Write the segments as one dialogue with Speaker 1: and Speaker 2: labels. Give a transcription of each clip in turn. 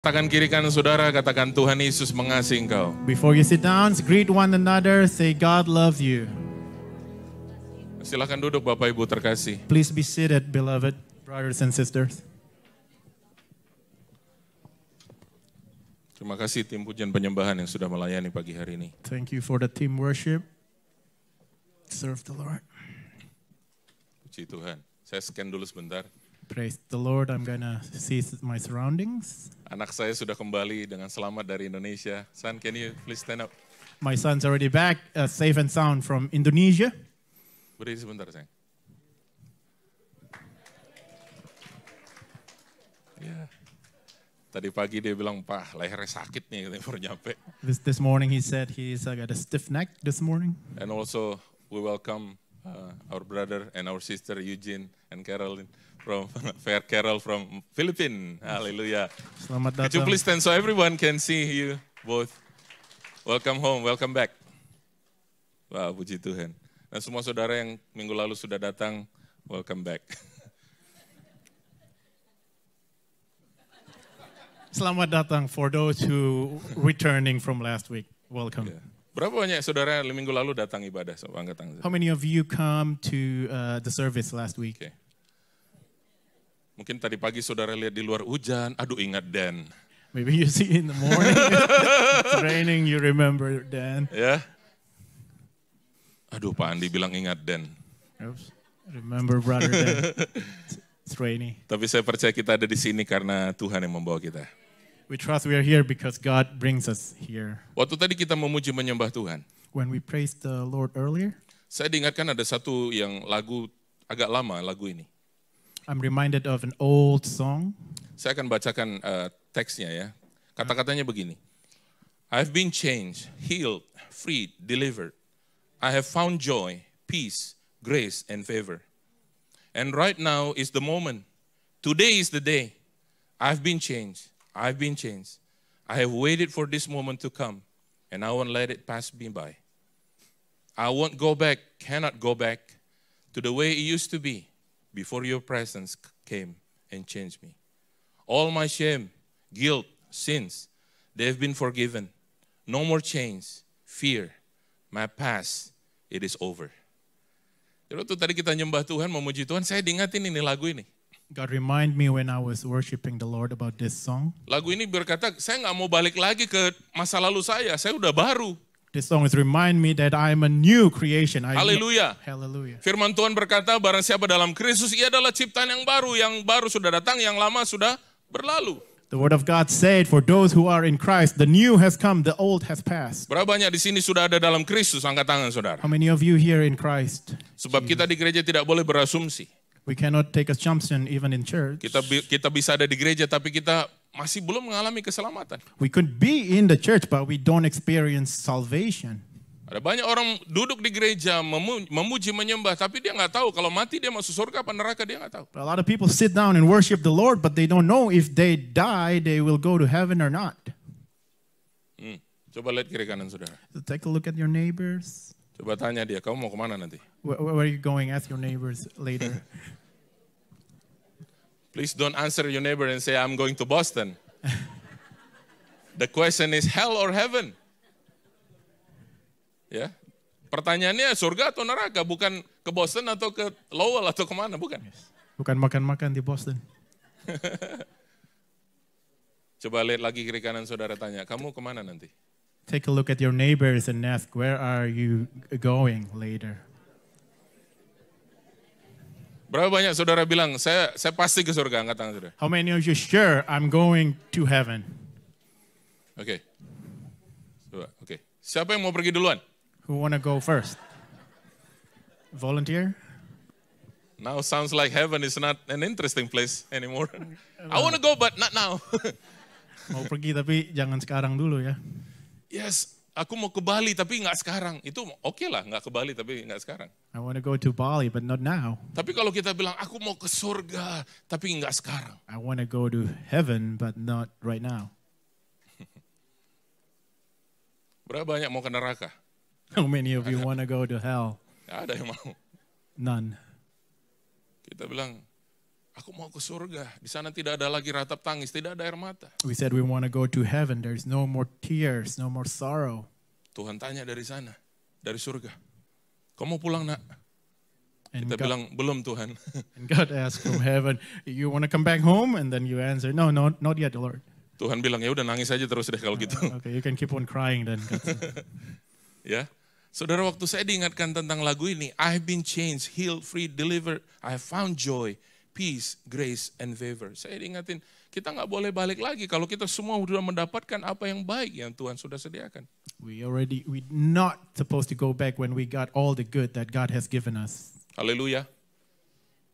Speaker 1: Katakan kiri kanan saudara, katakan Tuhan Yesus mengasihi engkau.
Speaker 2: Before you sit down, greet one another, say God loves you.
Speaker 1: Silakan duduk Bapak Ibu terkasih.
Speaker 2: Please be seated, beloved brothers and sisters.
Speaker 1: Terima kasih tim pujian penyembahan yang sudah melayani pagi hari ini.
Speaker 2: Thank you for the team worship. Serve the Lord.
Speaker 1: Puji Tuhan. Saya scan dulu sebentar.
Speaker 2: Praise the Lord. I'm gonna see my surroundings.
Speaker 1: Anak saya sudah kembali dengan selamat dari Indonesia. Son, can you please stand up?
Speaker 2: My son's already back, safe and sound from Indonesia.
Speaker 1: Berdiri sebentar, sayang. Ya. Tadi pagi dia bilang, Pak, lehernya sakit nih, baru nyampe.
Speaker 2: This morning he said he's got a stiff neck this morning.
Speaker 1: And also we welcome our brother and our sister Eugene and Carolyn from Fair Carol from Philippines. Hallelujah.
Speaker 2: Selamat
Speaker 1: Could you
Speaker 2: datang.
Speaker 1: please stand so everyone can see you both? Welcome home, welcome back. Wah, puji Tuhan. Dan semua saudara yang minggu lalu sudah datang, welcome back.
Speaker 2: Selamat datang for those who returning from last week. Welcome.
Speaker 1: Ya. Berapa banyak saudara yang minggu lalu datang ibadah? So, angkat tangan.
Speaker 2: How many of you come to the service last week?
Speaker 1: Okay. Mungkin tadi pagi saudara lihat di luar hujan, aduh ingat Dan.
Speaker 2: Maybe you see in the morning, it's raining, you remember Dan.
Speaker 1: Ya. Aduh Pak Andi bilang ingat Dan.
Speaker 2: Oops. Remember brother Dan. It's rainy.
Speaker 1: Tapi saya percaya kita ada di sini karena Tuhan yang membawa kita.
Speaker 2: We trust we are here because God brings us here.
Speaker 1: Waktu tadi kita memuji menyembah Tuhan,
Speaker 2: When we praised the Lord earlier,
Speaker 1: saya diingatkan ada satu yang lagu agak lama lagu ini.
Speaker 2: I'm reminded of an old song.
Speaker 1: Saya akan bacakan teksnya ya. Kata-katanya begini. I've been changed, healed, freed, delivered. I have found joy, peace, grace, and favor. And right now is the moment. Today is the day. I've been changed. I've been changed. I have waited for this moment to come, and I won't let it pass me by. I won't go back, cannot go back to the way it used to be before your presence came and changed me. All my shame, guilt, sins, they have been forgiven. No more chains, fear, my past, it is over. Jadi waktu tadi kita nyembah Tuhan, memuji Tuhan, saya diingatin ini lagu ini.
Speaker 2: God remind me when I was worshiping the Lord about this song.
Speaker 1: Lagu ini berkata, saya nggak mau balik lagi ke masa lalu saya udah baru.
Speaker 2: This song is remind me that I'm a new creation.
Speaker 1: Haleluya.
Speaker 2: Hallelujah.
Speaker 1: Firman Tuhan berkata, barang siapa dalam Kristus, ia adalah ciptaan yang baru sudah datang, yang lama sudah berlalu.
Speaker 2: The word of God said, for those who are in Christ, the new has come, the old has passed.
Speaker 1: Berapa banyak di sini sudah ada dalam Kristus? Angkat tangan saudara.
Speaker 2: How many of you here in Christ?
Speaker 1: Sebab kita di gereja tidak boleh berasumsi.
Speaker 2: We cannot take assumption even in church.
Speaker 1: Kita bisa ada di gereja, tapi kita masih belum mengalami keselamatan.
Speaker 2: We could be in the church, but we don't experience salvation.
Speaker 1: Ada banyak orang duduk di gereja, memuji, menyembah, tapi dia nggak tahu kalau mati dia masuk surga apa neraka, dia nggak tahu.
Speaker 2: A lot of people sit down and worship the Lord, but they don't know if they die, they will go to heaven or not.
Speaker 1: Coba lihat kiri kanan saudara.
Speaker 2: So take a look at your neighbors.
Speaker 1: Coba tanya dia, kamu mau kemana nanti?
Speaker 2: Where are you going? Ask your neighbors later.
Speaker 1: Please don't answer your neighbor and say, I'm going to Boston. The question is hell or heaven? Ya, pertanyaannya surga atau neraka, bukan ke Boston atau ke Lowell atau kemana, bukan.
Speaker 2: Bukan makan-makan di Boston.
Speaker 1: Coba lihat lagi kiri kanan saudara, tanya, kamu kemana nanti?
Speaker 2: Take a look at your neighbors and ask, where are you going later?
Speaker 1: Berapa banyak saudara bilang, saya pasti ke surga, angkat tangan saudara.
Speaker 2: How many of you sure I'm going to heaven?
Speaker 1: Oke. Coba, oke. Siapa yang mau pergi duluan?
Speaker 2: Who want to go first? Volunteer?
Speaker 1: Now sounds like heaven is not an interesting place anymore. I want to go but not now.
Speaker 2: Mau pergi tapi jangan sekarang dulu ya.
Speaker 1: Yes, aku mau ke Bali tapi nggak sekarang. Itu oke lah, nggak ke Bali tapi nggak sekarang.
Speaker 2: I want to go to Bali but not now.
Speaker 1: Tapi kalau kita bilang, aku mau ke surga tapi nggak sekarang.
Speaker 2: I want to go to heaven but not right now.
Speaker 1: Berapa banyak mau ke neraka?
Speaker 2: How many of you want to go to hell?
Speaker 1: Nggak ada yang mau.
Speaker 2: None.
Speaker 1: Kita bilang, Aku mau ke surga. Di sana tidak ada lagi ratap tangis, tidak ada air mata.
Speaker 2: We said we want to go to heaven. There's no more tears, no more sorrow.
Speaker 1: Tuhan tanya dari sana, dari surga. Kamu pulang nak?
Speaker 2: And
Speaker 1: Kita bilang, belum Tuhan.
Speaker 2: and God asked from heaven, you want to come back home? And then you answer, no, not yet, Lord.
Speaker 1: Tuhan bilang, ya udah nangis aja terus deh kalau gitu.
Speaker 2: Okay, you can keep on crying then. God said.
Speaker 1: Ya, saudara, waktu saya diingatkan tentang lagu ini, I have been changed, healed, free, delivered, I have found joy, peace, grace, and favor. Saya diingatin, kita nggak boleh balik lagi kalau kita semua sudah mendapatkan apa yang baik yang Tuhan sudah sediakan.
Speaker 2: We're not supposed to go back when we got all the good that God has given us.
Speaker 1: Haleluya.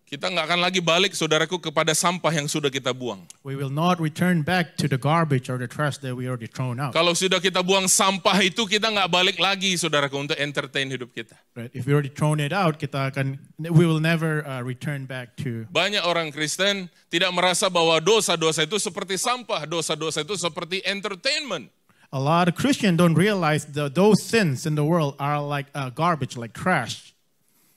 Speaker 1: Kita nggak akan lagi balik, saudaraku, kepada sampah yang sudah kita buang.
Speaker 2: We will not return back to the garbage or the trash that we already thrown out.
Speaker 1: Kalau sudah kita buang sampah itu, kita nggak balik lagi, saudaraku, untuk entertain hidup kita.
Speaker 2: Right? If we already thrown it out, we will never return back to.
Speaker 1: Banyak orang Kristen tidak merasa bahwa dosa-dosa itu seperti sampah, dosa-dosa itu seperti entertainment.
Speaker 2: A lot of Christians don't realize those sins in the world are like garbage, like trash.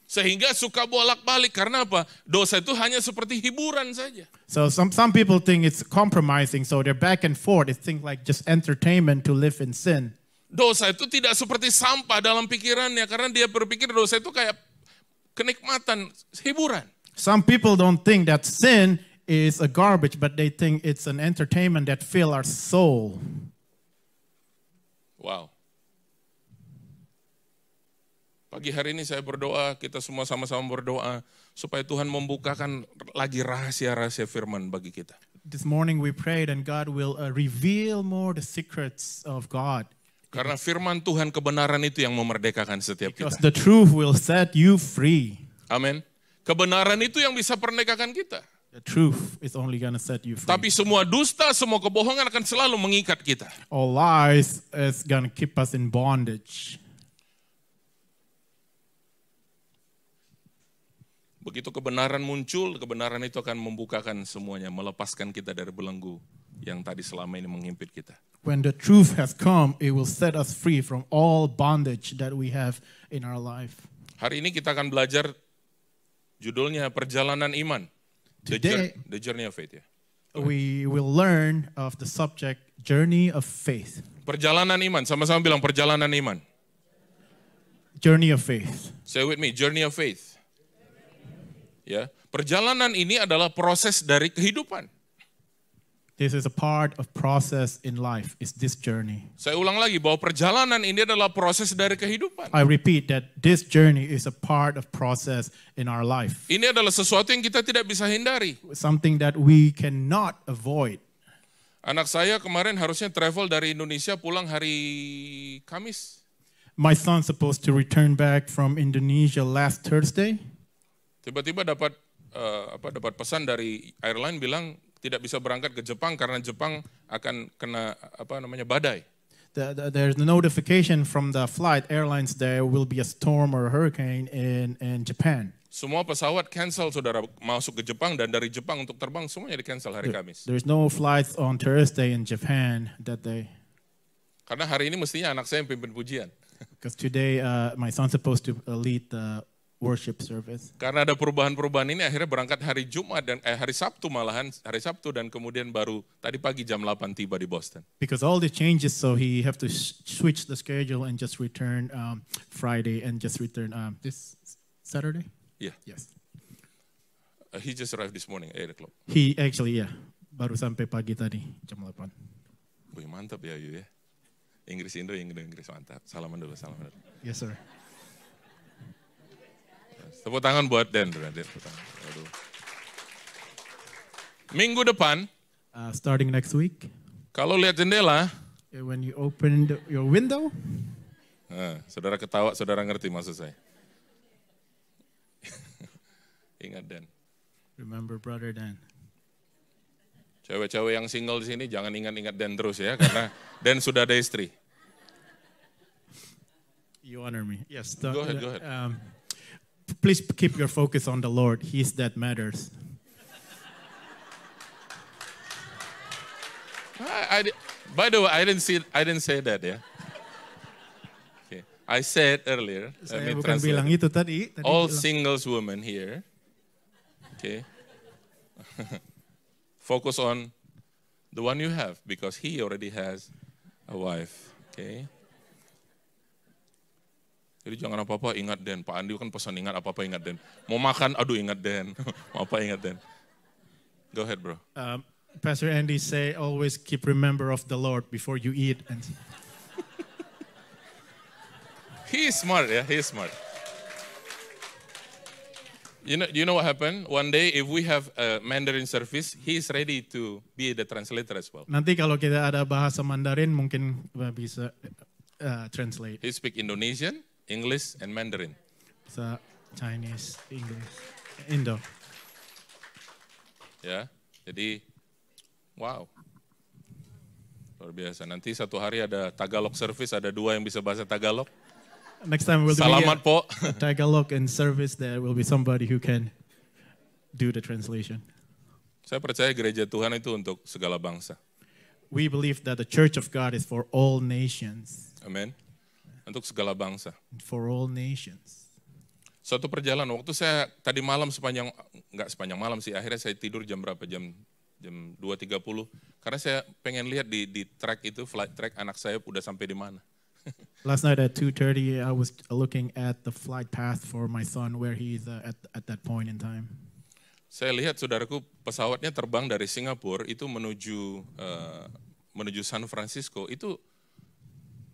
Speaker 1: Sehingga suka bolak-balik. Karena apa? Dosa itu hanya seperti hiburan saja.
Speaker 2: So some people think it's compromising, so they're back and forth. It's things like just entertainment to live in sin.
Speaker 1: Dosa itu tidak seperti sampah dalam pikirannya. Karena dia berpikir dosa itu kayak kenikmatan, hiburan.
Speaker 2: Some people don't think that sin is a garbage, but they think it's an entertainment that fills our soul.
Speaker 1: Wow. Pagi hari ini saya berdoa, kita semua sama-sama berdoa supaya Tuhan membukakan lagi rahasia-rahasia firman bagi kita.
Speaker 2: This morning we prayed and God will reveal more the secrets of God.
Speaker 1: Karena firman Tuhan kebenaran itu yang memerdekakan setiap
Speaker 2: Because
Speaker 1: kita.
Speaker 2: the truth will set you free.
Speaker 1: Amin. Kebenaran itu yang bisa perdekakan kita.
Speaker 2: The truth is only going to set you free.
Speaker 1: Tapi semua dusta, semua kebohongan akan selalu mengikat kita.
Speaker 2: All lies is going to keep us in bondage.
Speaker 1: Begitu kebenaran muncul, kebenaran itu akan membukakan semuanya, melepaskan kita dari belenggu yang tadi selama ini menghimpit kita.
Speaker 2: When the truth has come, it will set us free from all bondage that we have in our life.
Speaker 1: Hari ini kita akan belajar judulnya Perjalanan Iman.
Speaker 2: Today,
Speaker 1: The Journey of Faith. Ya.
Speaker 2: we will learn of the subject Journey of Faith.
Speaker 1: Perjalanan Iman, sama-sama bilang perjalanan iman.
Speaker 2: Journey of Faith.
Speaker 1: Say with me, Journey of Faith. Ya, perjalanan ini adalah proses dari kehidupan.
Speaker 2: This is a part of process in life, is this journey.
Speaker 1: Saya ulang lagi bahwa perjalanan ini adalah proses dari kehidupan.
Speaker 2: I repeat that this journey is a part of process in our life.
Speaker 1: Ini adalah sesuatu yang kita tidak bisa hindari.
Speaker 2: Something that we cannot avoid.
Speaker 1: Anak saya kemarin harusnya travel dari Indonesia pulang hari Kamis.
Speaker 2: My son's supposed to return back from Indonesia last Thursday.
Speaker 1: Tiba-tiba dapat pesan dari airline bilang tidak bisa berangkat ke Jepang karena Jepang akan kena badai.
Speaker 2: There's a notification from the flight airlines there will be a storm or a hurricane in Japan.
Speaker 1: Semua pesawat cancel, saudara, masuk ke Jepang dan dari Jepang untuk terbang semuanya di-cancel hari Kamis.
Speaker 2: There's no flights on Thursday in Japan that day.
Speaker 1: Karena hari ini mestinya anak saya yang pimpin pujian.
Speaker 2: Because today my son's supposed to lead the worship service.
Speaker 1: Karena ada perubahan-perubahan ini akhirnya berangkat hari Jumat dan hari Sabtu malahan, hari Sabtu dan kemudian baru tadi pagi jam 8 tiba di Boston.
Speaker 2: Because all the changes, so he have to switch the schedule and just return Friday and just return this Saturday?
Speaker 1: Yeah.
Speaker 2: Yes.
Speaker 1: He just arrived this morning, 8 o'clock.
Speaker 2: He actually, baru sampai pagi tadi, jam 8.
Speaker 1: Wih, mantap ya, Yu ya. Inggris Indo, Inggris mantap. Salaman dulu.
Speaker 2: Yes, sir.
Speaker 1: Tepuk tangan buat Dan. Minggu depan,
Speaker 2: Starting next week,
Speaker 1: kalau lihat jendela,
Speaker 2: when you open your window,
Speaker 1: saudara ketawa, saudara ngerti maksud saya. Ingat Dan.
Speaker 2: remember Brother Dan.
Speaker 1: Cewek-cewek yang single di sini jangan ingat-ingat Dan terus ya, karena Dan sudah ada istri.
Speaker 2: You honor me. Yes.
Speaker 1: Go ahead.
Speaker 2: Please keep your focus on the Lord. He's that matters.
Speaker 1: By the way, I didn't say that ya. Okay. I said earlier.
Speaker 2: Saya bukan bilang itu tadi.
Speaker 1: All
Speaker 2: bilang.
Speaker 1: singles women here. Okay. Focus on the one you have because he already has a wife. Okay. Jadi jangan apa-apa ingat Den. Pak Andi kan pesan ingat apa-apa ingat Den. Mau makan, aduh ingat Den. Mau apa ingat Den. Go ahead, bro.
Speaker 2: Pastor Andy say, always keep remember of the Lord before you eat. And
Speaker 1: He is smart, yeah. He is smart. You know what happened? One day, if we have a Mandarin service, he is ready to be the translator as well.
Speaker 2: nanti kalau kita ada bahasa Mandarin, mungkin bisa translate.
Speaker 1: He speak Indonesian, English, and Mandarin.
Speaker 2: Bisa Chinese, English, Indo.
Speaker 1: Ya, jadi wow. Luar biasa. Nanti satu hari ada Tagalog service, ada 2 yang bisa bahasa Tagalog.
Speaker 2: Next time we'll
Speaker 1: Salamat po.
Speaker 2: do a Tagalog and service. There will be somebody who can do the translation.
Speaker 1: Saya percaya gereja Tuhan itu untuk segala bangsa.
Speaker 2: We believe that the Church of God is for all nations.
Speaker 1: Amin. Untuk segala bangsa.
Speaker 2: For all nations.
Speaker 1: Suatu perjalanan, waktu saya tadi malam nggak sepanjang malam sih, akhirnya saya tidur jam berapa? Jam 2.30. Karena saya pengen lihat di track itu, flight track, anak saya udah sampai di mana.
Speaker 2: Last night at 2:30, I was looking at the flight path for my son, where he is at that point in time.
Speaker 1: Saya lihat saudaraku pesawatnya terbang dari Singapura itu menuju San Francisco, itu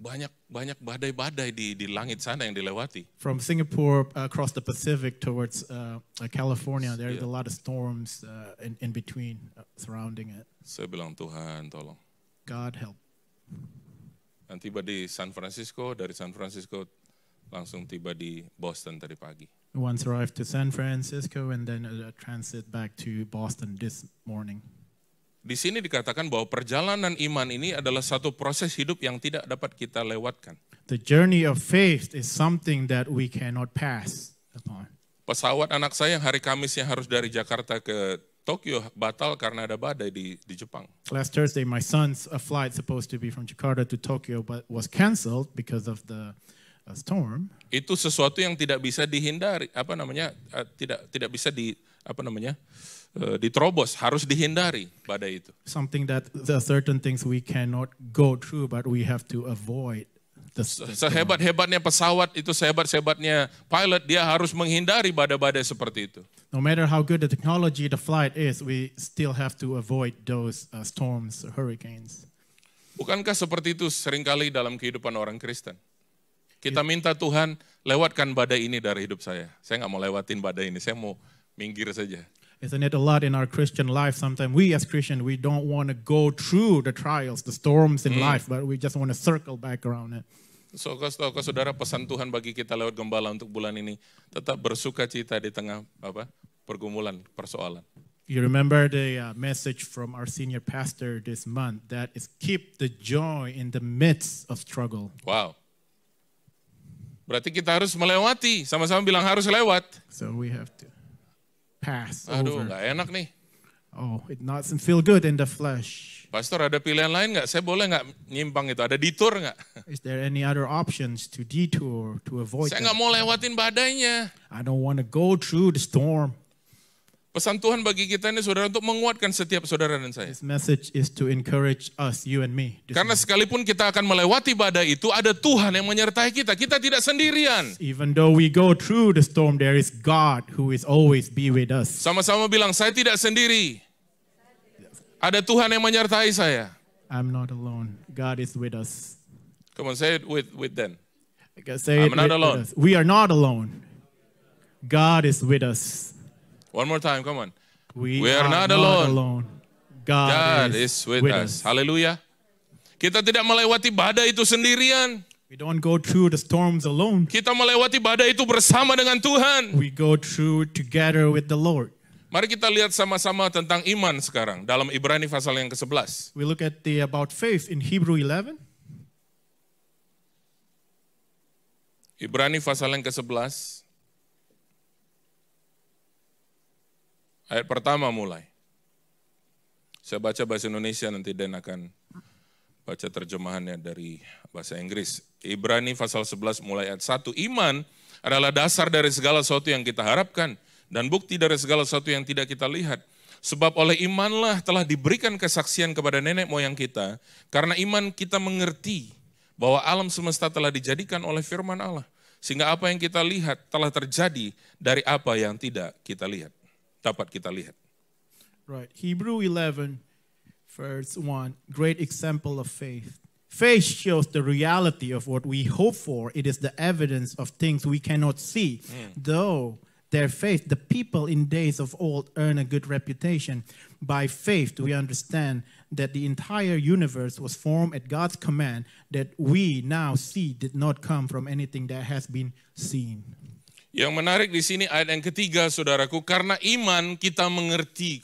Speaker 1: banyak badai-badai di langit sana yang dilewati.
Speaker 2: From Singapore across the Pacific towards California, there is a lot of storms in between surrounding it.
Speaker 1: Saya bilang Tuhan tolong.
Speaker 2: God help.
Speaker 1: Dan tiba di San Francisco, dari San Francisco langsung tiba di Boston tadi pagi.
Speaker 2: Once arrived to San Francisco and then transit back to Boston this morning.
Speaker 1: Di sini dikatakan bahwa perjalanan iman ini adalah satu proses hidup yang tidak dapat kita lewatkan.
Speaker 2: The journey of faith is something that we cannot pass upon.
Speaker 1: Pesawat anak saya yang hari Kamis yang harus dari Jakarta ke Tokyo batal karena ada badai di Jepang.
Speaker 2: Last Thursday, my son's flight supposed to be from Jakarta to Tokyo, but was canceled because of the storm.
Speaker 1: Itu sesuatu yang tidak bisa dihindari, tidak bisa diterobos, harus dihindari badai itu.
Speaker 2: Something that there are certain things we cannot go through, but we have to avoid.
Speaker 1: Sehebat-hebatnya pesawat itu, sehebat-hebatnya pilot, dia harus menghindari badai-badai seperti itu.
Speaker 2: No matter how good the technology the flight is, we still have to avoid those storms, hurricanes.
Speaker 1: Bukankah seperti itu seringkali dalam kehidupan orang Kristen? Kita minta Tuhan, lewatkan badai ini dari hidup saya. Saya nggak mau lewatin badai ini, saya mau minggir saja.
Speaker 2: Isn't it a lot in our Christian life? Sometimes we as Christians, we don't want to go through the trials, the storms in life, but we just want to circle back around it.
Speaker 1: So, saudara, pesan Tuhan bagi kita lewat gembala untuk bulan ini, tetap bersuka cita di tengah pergumulan, persoalan.
Speaker 2: You remember the message from our senior pastor this month, that is keep the joy in the midst of struggle.
Speaker 1: Wow. Berarti kita harus melewati, sama-sama bilang harus lewat.
Speaker 2: So we have to pass
Speaker 1: Aduh,
Speaker 2: over.
Speaker 1: nggak enak nih.
Speaker 2: Oh, it doesn't feel good in the flesh.
Speaker 1: Pastor, ada pilihan lain nggak? Saya boleh nggak nyimpang itu? Ada detour nggak?
Speaker 2: Is there any other options to detour, to avoid
Speaker 1: Saya
Speaker 2: that?
Speaker 1: nggak mau lewatin badainya.
Speaker 2: I don't want to go through the storm.
Speaker 1: Pesan Tuhan bagi kita ini, saudara, untuk menguatkan setiap saudara dan saya.
Speaker 2: This message is to encourage us, you and me.
Speaker 1: Karena sekalipun kita akan melewati badai itu, ada Tuhan yang menyertai kita. Kita tidak sendirian.
Speaker 2: Even though we go through the storm, there is God who is always be with us.
Speaker 1: Sama-sama bilang, saya tidak sendiri. Ada Tuhan yang menyertai saya.
Speaker 2: I'm not alone. God is with us.
Speaker 1: Come on, say it with them.
Speaker 2: Say
Speaker 1: I'm
Speaker 2: it
Speaker 1: not
Speaker 2: with
Speaker 1: alone.
Speaker 2: us. We are not alone. God is with us.
Speaker 1: One more time, come on.
Speaker 2: We
Speaker 1: are not alone. God is with us. Haleluya. Kita tidak melewati badai itu sendirian.
Speaker 2: We don't go through the storms alone.
Speaker 1: Kita melewati badai itu bersama dengan Tuhan.
Speaker 2: We go through together with the Lord.
Speaker 1: Mari kita lihat sama-sama tentang iman sekarang dalam Ibrani pasal yang ke-11.
Speaker 2: We look at the about faith in Hebrew 11.
Speaker 1: Ibrani pasal yang ke-11. Ayat pertama mulai. Saya baca bahasa Indonesia, nanti Dan akan baca terjemahannya dari bahasa Inggris. Ibrani pasal 11 mulai ayat 1. Iman adalah dasar dari segala sesuatu yang kita harapkan dan bukti dari segala sesuatu yang tidak kita lihat. Sebab oleh imanlah telah diberikan kesaksian kepada nenek moyang kita, karena iman kita mengerti bahwa alam semesta telah dijadikan oleh firman Allah. Sehingga apa yang kita lihat telah terjadi dari apa yang tidak kita lihat. Dapat kita lihat.
Speaker 2: Right. Hebrew 11, verse 1, great example of faith. Faith shows the reality of what we hope for. It is the evidence of things we cannot see. Though their faith, the people in days of old earn a good reputation. By faith, we understand that the entire universe was formed at God's command, that we now see did not come from anything that has been seen.
Speaker 1: Yang menarik di sini ayat yang ketiga, saudaraku, karena iman kita mengerti,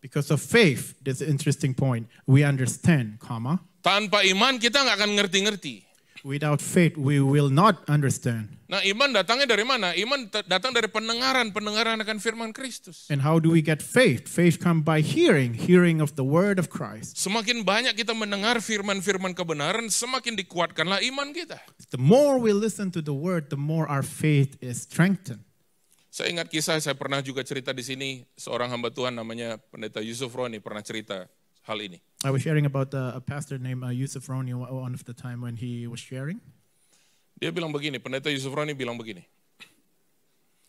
Speaker 2: Because of faith, that's an interesting point. We understand,
Speaker 1: Tanpa iman kita nggak akan ngerti-ngerti.
Speaker 2: Without faith, we will not understand.
Speaker 1: Nah, iman datangnya dari mana? Iman datang dari pendengaran akan firman Kristus.
Speaker 2: And how do we get faith? Faith comes by hearing of the word of Christ.
Speaker 1: Semakin banyak kita mendengar firman-firman kebenaran, semakin dikuatkanlah iman kita.
Speaker 2: The more we listen to the word, the more our faith is strengthened.
Speaker 1: Saya ingat kisah, saya pernah juga cerita di sini, seorang hamba Tuhan namanya Pendeta Yusuf Roni pernah cerita hal ini.
Speaker 2: I was sharing about a pastor named Yusuf Roni one of the time when he was sharing.
Speaker 1: Dia bilang begini, Pendeta Yusuf Roni bilang begini.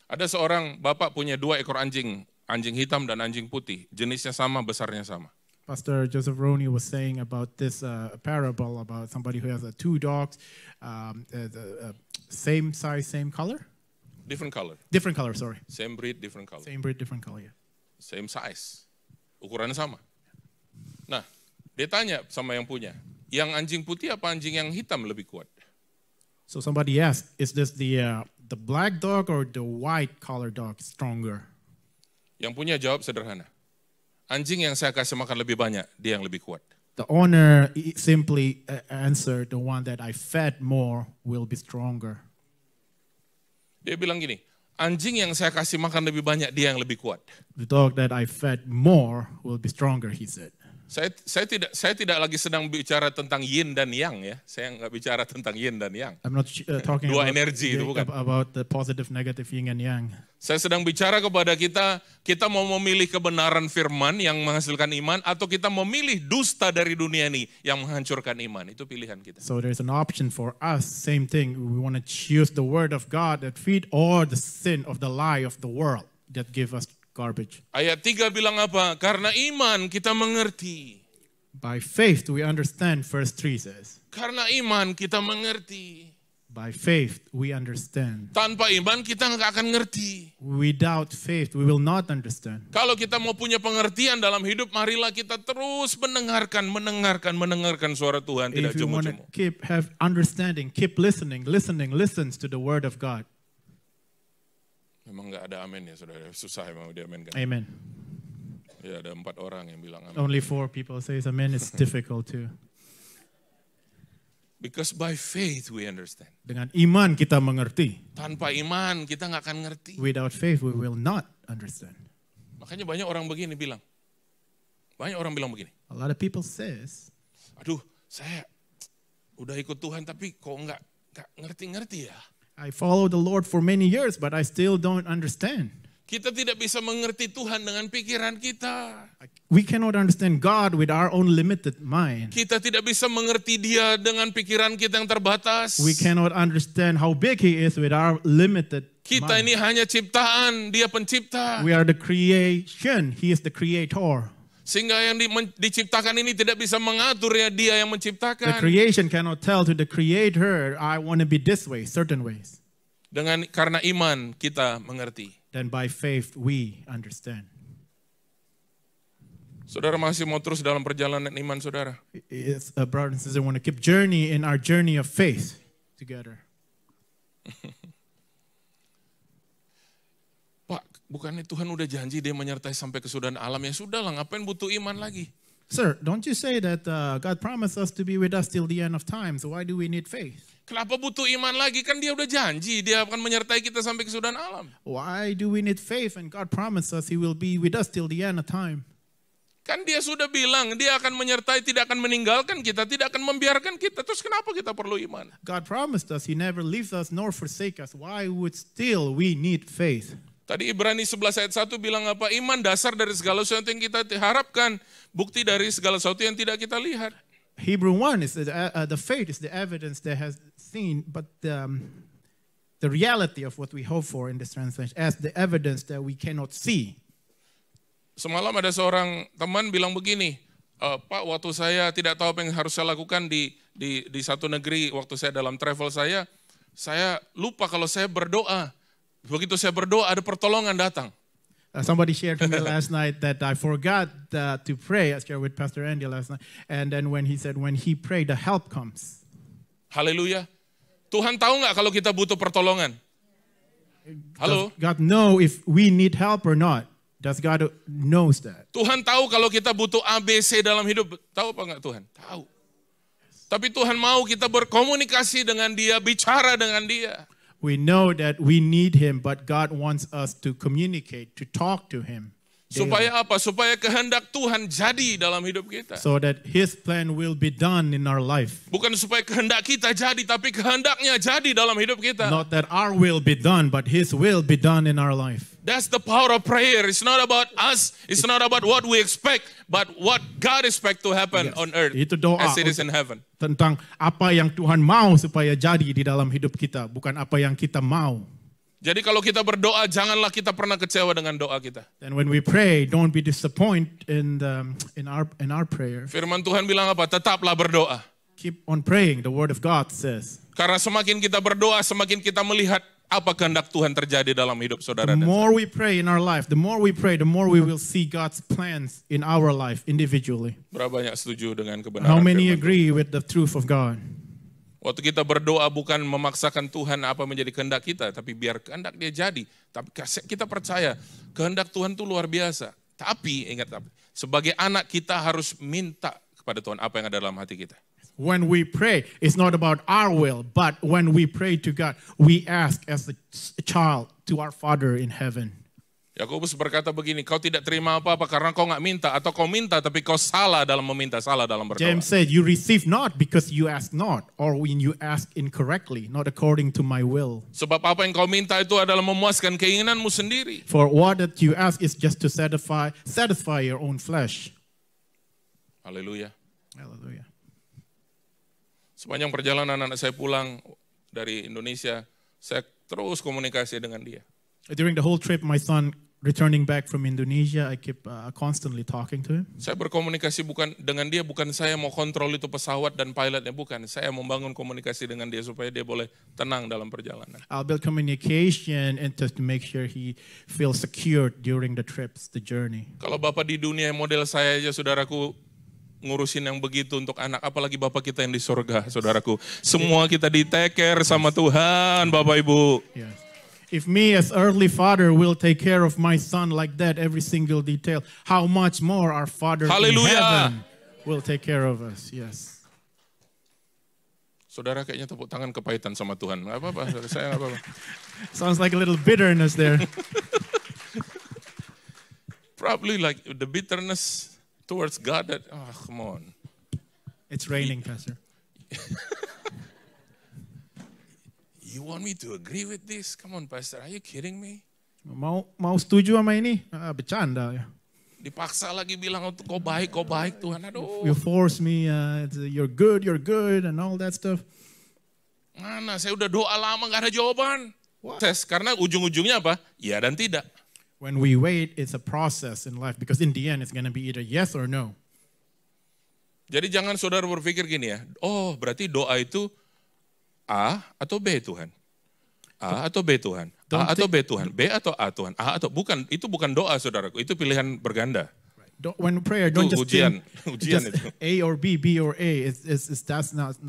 Speaker 1: Ada seorang bapak punya 2 ekor anjing, anjing hitam dan anjing putih, jenisnya sama, besarnya sama.
Speaker 2: Pastor Joseph Roni was saying about this parable about somebody who has 2 dogs, same size, same color?
Speaker 1: Different color.
Speaker 2: Different color, sorry.
Speaker 1: Same breed, different color.
Speaker 2: Same breed, different color, yeah.
Speaker 1: Same size. Ukurannya sama. Nah, dia tanya sama yang punya, yang anjing putih apa anjing yang hitam lebih kuat?
Speaker 2: So somebody asked, is this the black dog or the white collar dog stronger?
Speaker 1: Yang punya jawab sederhana. Anjing yang saya kasih makan lebih banyak, dia yang lebih kuat.
Speaker 2: The owner simply answered, the one that I fed more will be stronger.
Speaker 1: Dia bilang gini, anjing yang saya kasih makan lebih banyak, dia yang lebih kuat.
Speaker 2: The dog that I fed more will be stronger, he said.
Speaker 1: Saya tidak lagi sedang bicara tentang yin dan yang ya. Saya nggak bicara tentang yin dan yang.
Speaker 2: I'm not talking
Speaker 1: Dua energi itu bukan.
Speaker 2: about the positive, negative, yin and yang.
Speaker 1: Saya sedang bicara kepada kita mau memilih kebenaran firman yang menghasilkan iman atau kita memilih dusta dari dunia ini yang menghancurkan iman. Itu pilihan kita.
Speaker 2: So there's an option for us, same thing. We want to choose the word of God that feed or the sin of the lie of the world that give us garbage.
Speaker 1: Ayat 3 bilang apa? Karena iman kita mengerti.
Speaker 2: By faith we understand, verse 3 says.
Speaker 1: Karena iman kita mengerti.
Speaker 2: By faith we understand.
Speaker 1: Tanpa iman kita nggak akan ngerti.
Speaker 2: Without faith we will not understand.
Speaker 1: Kalau kita mau punya pengertian dalam hidup, marilah kita terus mendengarkan suara Tuhan, tidak
Speaker 2: If you want to
Speaker 1: cuma-cuma.
Speaker 2: have understanding, keep listens to the word of God.
Speaker 1: Memang nggak ada amin ya saudara, susah emang dia amin kan.
Speaker 2: Amen.
Speaker 1: Ya ada 4 orang yang bilang amin.
Speaker 2: Only 4 people say amen. It's difficult too.
Speaker 1: Because by faith we understand.
Speaker 2: Dengan iman kita mengerti.
Speaker 1: Tanpa iman kita nggak akan ngerti.
Speaker 2: Without faith we will not understand.
Speaker 1: Makanya banyak orang begini bilang. Banyak orang bilang begini.
Speaker 2: A lot of people says,
Speaker 1: aduh saya udah ikut Tuhan tapi kok nggak ngerti-ngerti ya.
Speaker 2: I follow the Lord for many years, but I still don't understand.
Speaker 1: Kita tidak bisa mengerti Tuhan dengan pikiran kita.
Speaker 2: We cannot understand God with our own limited mind.
Speaker 1: Kita tidak bisa mengerti Dia dengan pikiran kita yang terbatas.
Speaker 2: We cannot understand how big He is with our limited
Speaker 1: Kita
Speaker 2: mind.
Speaker 1: ini hanya ciptaan, Dia pencipta.
Speaker 2: We are the creation, He is the creator.
Speaker 1: Sehingga yang diciptakan ini tidak bisa mengatur ya, Dia yang
Speaker 2: The
Speaker 1: menciptakan.
Speaker 2: creation cannot tell to the creator, I want to be this way, certain ways.
Speaker 1: Karena iman kita mengerti.
Speaker 2: Then by faith we understand.
Speaker 1: Saudara masih mau terus dalam perjalanan iman saudara?
Speaker 2: It's a brother and sister want to keep journey in our journey of faith together.
Speaker 1: Pak, bukannya Tuhan udah janji Dia menyertai sampai kesudahan alam, ya sudah lah, ngapain butuh iman lagi?
Speaker 2: Sir, don't you say that God promised us to be with us till the end of time, so why do we need faith?
Speaker 1: Kenapa butuh iman lagi? Kan Dia udah janji Dia akan menyertai kita sampai kesudahan alam.
Speaker 2: Why do we need faith when God promised us He will be with us till the end of time?
Speaker 1: Kan Dia sudah bilang Dia akan menyertai, tidak akan meninggalkan kita, tidak akan membiarkan kita. Terus kenapa kita perlu iman?
Speaker 2: God promised us He never leaves us nor forsake us. Why would still we need faith?
Speaker 1: Tadi Ibrani 11 ayat 1 bilang apa? Iman dasar dari segala sesuatu yang kita harapkan. Bukti dari segala sesuatu yang tidak kita lihat.
Speaker 2: Hebrew 1 is the faith is the evidence that has seen, but the reality of what we hope for in this translation as the evidence that we cannot see.
Speaker 1: Semalam ada seorang teman bilang begini, Pak, waktu saya tidak tahu apa yang harus saya lakukan di satu negeri, waktu saya dalam travel saya lupa kalau saya berdoa. Begitu saya berdoa, ada pertolongan datang.
Speaker 2: Somebody shared to me last night that I forgot to pray. I shared with Pastor Andy last night. And then when he said, when he prayed, the help comes.
Speaker 1: Haleluya. Tuhan tahu nggak kalau kita butuh pertolongan? Halo?
Speaker 2: Does God know if we need help or not? Does God knows that?
Speaker 1: Tuhan tahu kalau kita butuh ABC dalam hidup. Tahu apa nggak Tuhan? Tahu. Tapi Tuhan mau kita berkomunikasi dengan Dia, bicara dengan Dia.
Speaker 2: We know that we need Him, but God wants us to communicate, to talk to Him. Daily.
Speaker 1: Supaya apa? Supaya kehendak Tuhan jadi dalam hidup kita.
Speaker 2: So that His plan will be done in our life.
Speaker 1: Bukan supaya kehendak kita jadi, tapi kehendaknya jadi dalam hidup kita.
Speaker 2: Not that our will be done, but His will be done in our life.
Speaker 1: That's the power of prayer. It's not about us. It's not about what we expect, but what God expects to happen on earth
Speaker 2: Itu doa
Speaker 1: as it is in heaven.
Speaker 2: Tentang apa yang Tuhan mau supaya jadi di dalam hidup kita, bukan apa yang kita mau.
Speaker 1: Jadi kalau kita berdoa, janganlah kita pernah kecewa dengan doa kita.
Speaker 2: And when we pray, don't be disappointed in our prayer.
Speaker 1: Firman Tuhan bilang apa? Tetaplah berdoa.
Speaker 2: Keep on praying. The Word of God says.
Speaker 1: Karena semakin kita berdoa, semakin kita melihat apa kehendak Tuhan terjadi dalam hidup saudara
Speaker 2: The
Speaker 1: dan
Speaker 2: more
Speaker 1: saya.
Speaker 2: we pray in our life, the more we pray, the more we will see God's plans in our life individually.
Speaker 1: Berapa banyak setuju dengan kebenaran
Speaker 2: How many
Speaker 1: firman
Speaker 2: agree with the truth of God?
Speaker 1: Waktu kita berdoa bukan memaksakan Tuhan apa menjadi kehendak kita, tapi biar kehendak dia jadi. Tapi kita percaya kehendak Tuhan itu luar biasa. Tapi ingat, sebagai anak kita harus minta kepada Tuhan apa yang ada dalam hati kita.
Speaker 2: When we pray, it's not about our will, but when we pray to God, we ask as a child to our Father in heaven.
Speaker 1: Yakobus berkata begini, kau tidak terima apa-apa karena kau nggak minta, atau kau minta tapi kau salah dalam meminta, salah dalam berdoa.
Speaker 2: James said, you receive not because you ask not, or when you ask incorrectly, not according to my will.
Speaker 1: Sebab apa yang kau minta itu adalah memuaskan keinginanmu sendiri.
Speaker 2: For what that you ask is just to satisfy your own flesh.
Speaker 1: Haleluya.
Speaker 2: Hallelujah.
Speaker 1: Sepanjang perjalanan anak saya pulang dari Indonesia, saya terus komunikasi dengan dia.
Speaker 2: During the whole trip, my son returning back from Indonesia, I keep constantly talking to him.
Speaker 1: Saya berkomunikasi bukan dengan dia, bukan saya mau kontrol itu pesawat dan pilotnya, bukan. Saya membangun komunikasi dengan dia supaya dia boleh tenang dalam perjalanan.
Speaker 2: I'll build communication and just to make sure he feels secure during the trips, the journey.
Speaker 1: Kalau Bapak di dunia model saya aja, saudaraku, ngurusin yang begitu untuk anak, apalagi Bapak kita yang di surga, saudaraku. Semua kita di take care sama Tuhan, Bapak Ibu.
Speaker 2: Yes. If me as earthly father will take care of my son like that, every single detail, how much more our Father
Speaker 1: Hallelujah.
Speaker 2: in heaven will take care of us. Yes.
Speaker 1: Saudara kayaknya tepuk tangan kepahitan sama Tuhan. Nggak apa-apa, saya nggak apa-apa.
Speaker 2: Sounds like a little bitterness there.
Speaker 1: Probably like the bitterness towards God that, come on.
Speaker 2: It's raining, Pastor.
Speaker 1: You want me to agree with this? Come on, Pastor, are you kidding me?
Speaker 2: Mau setuju sama ini? Bercanda ya.
Speaker 1: Dipaksa lagi bilang untuk kau baik Tuhan. Aduh.
Speaker 2: You force me, you're good, and all that stuff.
Speaker 1: Mana, saya udah doa lama gak ada jawaban.
Speaker 2: What?
Speaker 1: Tes, karena ujung-ujungnya apa? Ya dan tidak.
Speaker 2: When we wait, it's a process in life because in the end it's going to be either yes or no.
Speaker 1: Jadi jangan saudara berpikir gini ya, oh berarti doa itu A atau B Tuhan. A atau B Tuhan. A atau B Tuhan. B atau A Tuhan. A atau bukan, itu bukan doa saudaraku, itu pilihan berganda.
Speaker 2: When prayer, don't just
Speaker 1: ujian
Speaker 2: just
Speaker 1: itu.
Speaker 2: A or B, B or A. That's not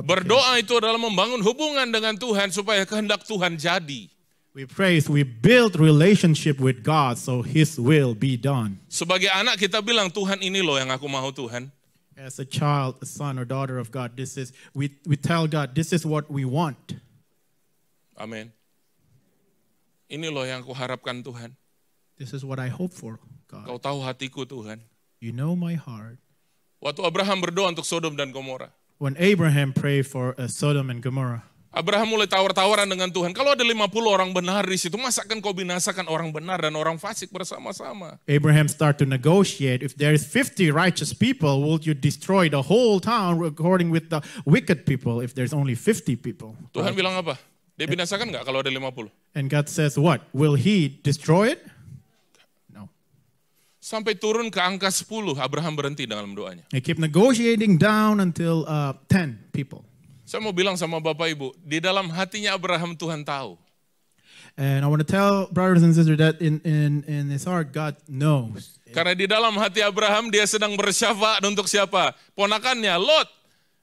Speaker 1: Berdoa itu adalah membangun hubungan dengan Tuhan supaya kehendak Tuhan jadi.
Speaker 2: We pray, we build relationship with God so His will be done.
Speaker 1: Sebagai anak kita bilang, Tuhan ini loh yang aku mau Tuhan.
Speaker 2: As a child, a son or daughter of God, we tell God, this is what we want.
Speaker 1: Amin. Ini loh yang aku harapkan Tuhan.
Speaker 2: This is what I hope for, God.
Speaker 1: Kau tahu hatiku Tuhan.
Speaker 2: You know my heart.
Speaker 1: Waktu Abraham berdoa untuk Sodom dan Gomora.
Speaker 2: When Abraham prayed for Sodom and Gomorrah,
Speaker 1: Abraham mulai tawar-tawaran dengan Tuhan. Kalau ada 50 orang benar di situ, masakan kau binasakan orang benar dan orang fasik bersama-sama?
Speaker 2: Abraham start to negotiate. If there is 50 righteous people, will you destroy the whole town according with the wicked people if there's only 50 people?
Speaker 1: Tuhan bilang apa? Dia binasakan nggak kalau ada 50?
Speaker 2: And God says what? Will he destroy it? No.
Speaker 1: Sampai turun ke angka 10, Abraham berhenti dalam doanya.
Speaker 2: They keep negotiating down until 10 people.
Speaker 1: Saya mau bilang sama Bapak Ibu, di dalam hatinya Abraham Tuhan tahu.
Speaker 2: And I want to tell brothers and sisters that in his heart, God knows.
Speaker 1: Karena di dalam hati Abraham dia sedang bersyafaat untuk siapa? Ponakannya Lot,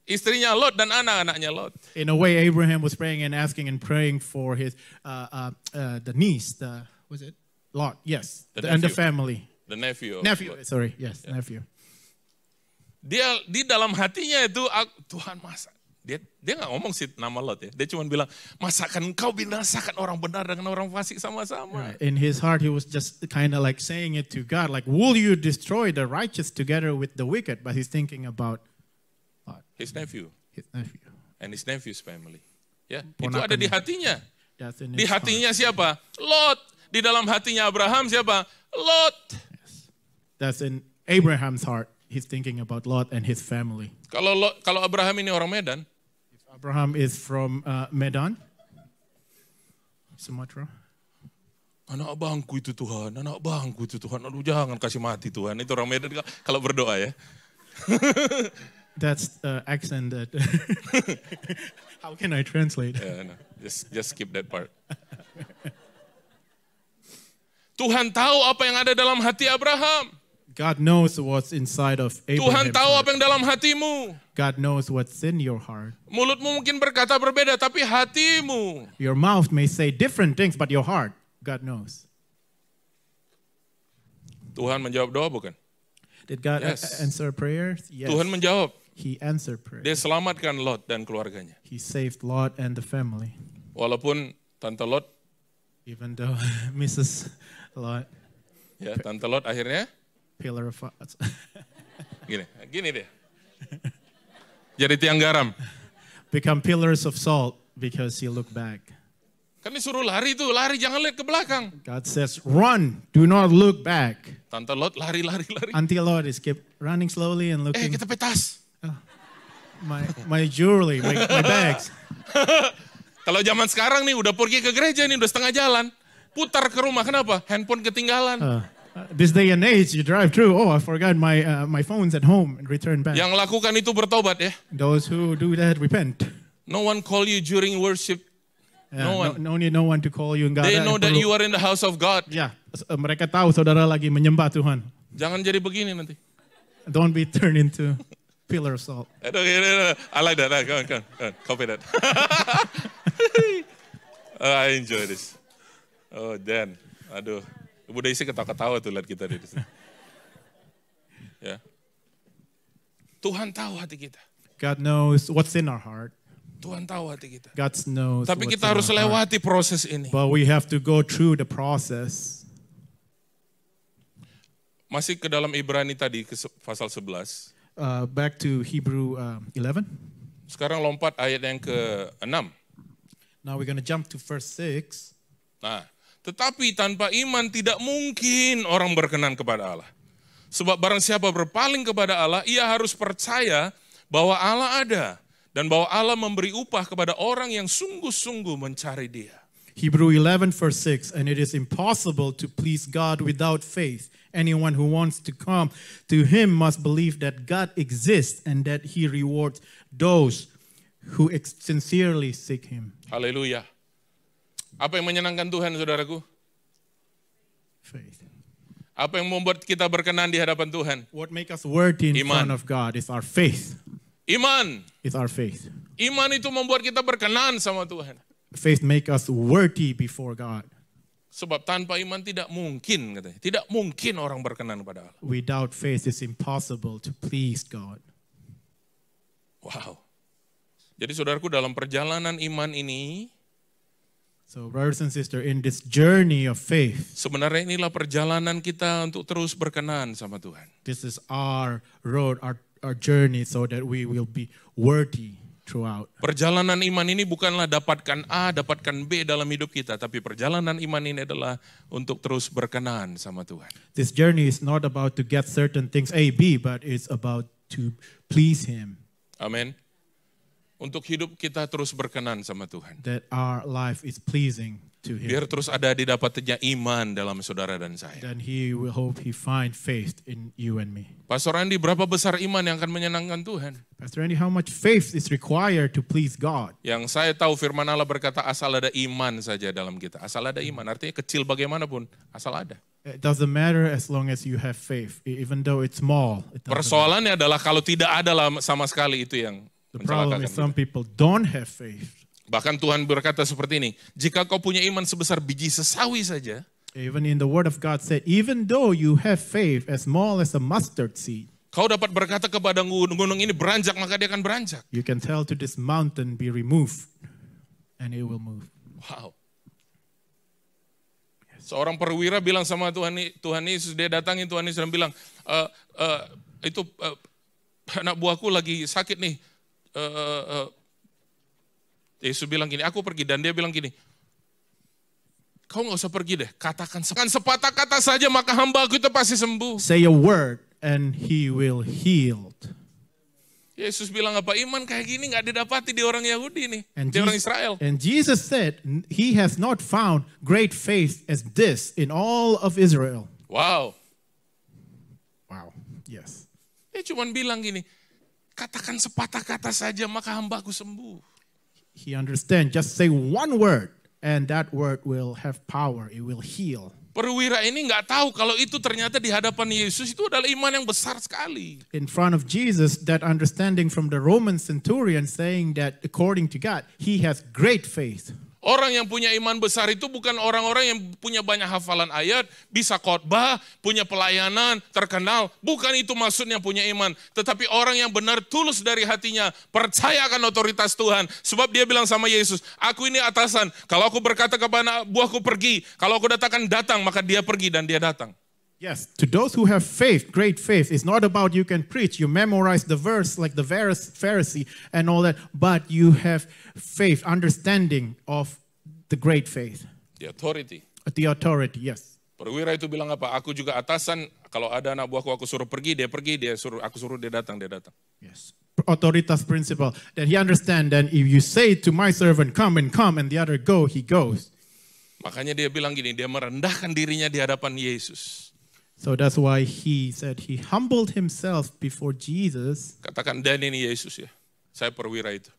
Speaker 1: istrinya Lot dan anak-anaknya Lot.
Speaker 2: In a way, Abraham was praying and asking and praying for his the niece, was it Lot? Yes, and the family.
Speaker 1: The nephew.
Speaker 2: Nephew, sorry, yes, yeah. Nephew.
Speaker 1: Dia di dalam hatinya itu Tuhan masa. Dia nggak ngomong sih nama Lot ya. Dia cuma bilang, masakan kau binasakan orang benar dengan orang fasik sama-sama.
Speaker 2: Right. In his heart, he was just kind of like saying it to God, like, will you destroy the righteous together with the wicked? But he's thinking about what?
Speaker 1: His nephew.
Speaker 2: His nephew.
Speaker 1: And his nephew's family. Ya, itu ada di hatinya. Di
Speaker 2: His
Speaker 1: hatinya siapa? Lot. Di dalam hatinya Abraham siapa? Lot.
Speaker 2: Yes. That's in Abraham's heart. He's thinking about Lot and his family.
Speaker 1: Kalau Abraham ini orang Medan,
Speaker 2: Abraham is from Medan, Sumatera.
Speaker 1: Anak bangku itu Tuhan, anak bangku itu Tuhan. Aduh jangan kasih mati Tuhan. Itu orang Medan kalau berdoa ya.
Speaker 2: That's accent that. How can I translate?
Speaker 1: Yeah, no. Just skip that part. Tuhan tahu apa yang ada dalam hati Abraham.
Speaker 2: God knows what's inside of Abraham.
Speaker 1: Tuhan tahu apa yang dalam hatimu.
Speaker 2: God knows what's in your heart.
Speaker 1: Mulutmu mungkin berkata berbeda, tapi hatimu.
Speaker 2: Your mouth may say different things, but your heart, God knows.
Speaker 1: Tuhan menjawab doa bukan?
Speaker 2: Did God
Speaker 1: Yes.
Speaker 2: answer prayers? Yes.
Speaker 1: Tuhan menjawab.
Speaker 2: He answered prayers.
Speaker 1: Dia selamatkan Lot dan keluarganya.
Speaker 2: He saved Lot and the family.
Speaker 1: Walaupun Tante Lot,
Speaker 2: Even though Mrs. Lot,
Speaker 1: ya Tante Lot akhirnya
Speaker 2: pillar of fire.
Speaker 1: gini deh. Jadi tiang garam.
Speaker 2: Become pillars of salt because he looked back.
Speaker 1: Kan disuruh lari tuh, lari jangan lihat ke belakang.
Speaker 2: God says, run, do not look back.
Speaker 1: Tante Lot lari.
Speaker 2: Until Lot is kept running slowly and looking.
Speaker 1: Kita petas.
Speaker 2: My jewelry, my bags.
Speaker 1: Kalau zaman sekarang nih udah pergi ke gereja nih udah setengah jalan. Putar ke rumah, kenapa? Handphone ketinggalan.
Speaker 2: This day and age, you drive through. Oh, I forgot my phone's at home and return back.
Speaker 1: Yang lakukan itu bertobat ya.
Speaker 2: Those who do that repent.
Speaker 1: No one call you during worship. No one.
Speaker 2: No one to call you.
Speaker 1: They know that you are in the house of God.
Speaker 2: Ya, mereka tahu saudara lagi menyembah Tuhan.
Speaker 1: Jangan jadi begini nanti.
Speaker 2: Don't be turned into pillar of salt.
Speaker 1: I like that. Go on. Copy that. I enjoy this. Oh, Dan. Aduh. Ibu Daisy ketawa-ketawa tuh lihat kita di sini. Ya. Tuhan tahu hati kita.
Speaker 2: God knows what's in our heart.
Speaker 1: Tuhan tahu hati kita.
Speaker 2: God knows.
Speaker 1: Tapi kita harus lewati proses ini.
Speaker 2: But we have to go through the process.
Speaker 1: Masih ke dalam Ibrani tadi ke pasal 11.
Speaker 2: Back to Hebrew 11.
Speaker 1: Sekarang lompat ayat yang ke-6.
Speaker 2: Now we're going to jump to verse 6.
Speaker 1: Nah, tetapi tanpa iman tidak mungkin orang berkenan kepada Allah. Sebab barang siapa berpaling kepada Allah, ia harus percaya bahwa Allah ada. Dan bahwa Allah memberi upah kepada orang yang sungguh-sungguh mencari Dia.
Speaker 2: Hebrew 11 verse 6, and it is impossible to please God without faith. Anyone who wants to come to Him must believe that God exists and that He rewards those who sincerely seek Him.
Speaker 1: Haleluya. Apa yang menyenangkan Tuhan, saudaraku?
Speaker 2: Faith.
Speaker 1: Apa yang membuat kita berkenan di hadapan Tuhan?
Speaker 2: What makes us worthy in
Speaker 1: Iman.
Speaker 2: front of God is our faith.
Speaker 1: Iman.
Speaker 2: It's our faith.
Speaker 1: Iman itu membuat kita berkenan sama Tuhan.
Speaker 2: Faith make us worthy before God.
Speaker 1: Sebab tanpa iman tidak mungkin, katanya. Tidak mungkin orang berkenan kepada Allah.
Speaker 2: Without faith, it's impossible to please God.
Speaker 1: Wow. Jadi saudaraku, dalam perjalanan iman ini,
Speaker 2: so brothers and sisters, in this journey of faith,
Speaker 1: sebenarnya inilah perjalanan kita untuk terus berkenan sama Tuhan.
Speaker 2: this is our road, our journey, so that we will be worthy throughout.
Speaker 1: Perjalanan iman ini bukanlah dapatkan A, dapatkan B dalam hidup kita, tapi perjalanan iman ini adalah untuk terus berkenan sama Tuhan.
Speaker 2: This journey is not about to get certain things A, B, but it's about to please Him.
Speaker 1: Amin. Untuk hidup kita terus berkenan sama Tuhan.
Speaker 2: That our life is pleasing to Him.
Speaker 1: Biar terus ada didapatnya iman dalam saudara dan saya.
Speaker 2: Then He will hope He find faith in you and me.
Speaker 1: Pastor Andi, berapa besar iman yang akan menyenangkan Tuhan?
Speaker 2: Pastor Andy, how much faith is required to please God?
Speaker 1: Yang saya tahu firman Allah berkata asal ada iman saja dalam kita. Asal ada iman, artinya kecil bagaimanapun, asal ada.
Speaker 2: It doesn't matter as long as you have faith, even though it's small. It doesn't matter.
Speaker 1: Persoalannya adalah kalau tidak ada sama sekali itu yang
Speaker 2: The problem
Speaker 1: mencelakakan
Speaker 2: is some
Speaker 1: kita.
Speaker 2: people don't have faith.
Speaker 1: Bahkan Tuhan berkata seperti ini, jika kau punya iman sebesar biji sesawi saja,
Speaker 2: Even in the Word of God said, even though you have faith as small as a mustard seed,
Speaker 1: kau dapat berkata kepada gunung ini beranjak, maka dia akan beranjak.
Speaker 2: you can tell to this mountain be removed, and it will move.
Speaker 1: Wow. Seorang perwira bilang sama Tuhan Yesus, dia datangin Tuhan Yesus dan bilang, anak buahku lagi sakit nih. Yesus bilang gini, aku pergi. Dan dia bilang gini, kau gak usah pergi deh, katakan sepatah kata saja maka hamba aku itu pasti sembuh.
Speaker 2: Say a word, and he will heal.
Speaker 1: Yesus bilang apa, iman kayak gini gak didapati di orang Yahudi nih,
Speaker 2: And
Speaker 1: di orang Israel.
Speaker 2: Jesus said, he has not found great faith as this in all of Israel.
Speaker 1: Wow.
Speaker 2: Wow, yes.
Speaker 1: Dia cuma bilang gini, katakan sepatah kata saja maka hamba aku sembuh.
Speaker 2: He understands, just say one word, and that word will have power, it will heal.
Speaker 1: Perwira ini nggak tahu kalau itu ternyata di hadapan Yesus itu adalah iman yang besar sekali.
Speaker 2: In front of Jesus, that understanding from the Roman centurion saying that according to God, he has great faith.
Speaker 1: Orang yang punya iman besar itu bukan orang-orang yang punya banyak hafalan ayat, bisa khotbah, punya pelayanan, terkenal. Bukan itu maksudnya punya iman. Tetapi orang yang benar tulus dari hatinya, percaya akan otoritas Tuhan. Sebab dia bilang sama Yesus, aku ini atasan. Kalau aku berkata kepada buahku pergi, kalau aku datangkan datang, maka dia pergi dan dia datang.
Speaker 2: Yes, to those who have faith, great faith, it's not about you can preach, you memorize the verse like the Pharisee and all that, but you have faith, understanding of the great faith.
Speaker 1: The authority.
Speaker 2: The authority, yes.
Speaker 1: Perwira itu bilang apa? Aku juga atasan, kalau ada anak buahku aku suruh pergi, aku suruh dia datang, dia datang.
Speaker 2: Yes. Autoritas principle. That he understand that if you say to my servant, come, and the other go, he goes.
Speaker 1: Makanya dia bilang gini, dia merendahkan dirinya di hadapan Yesus.
Speaker 2: So that's why he said he humbled himself before Jesus.
Speaker 1: Katakan, dan ini Yesus ya, saya perwira itu.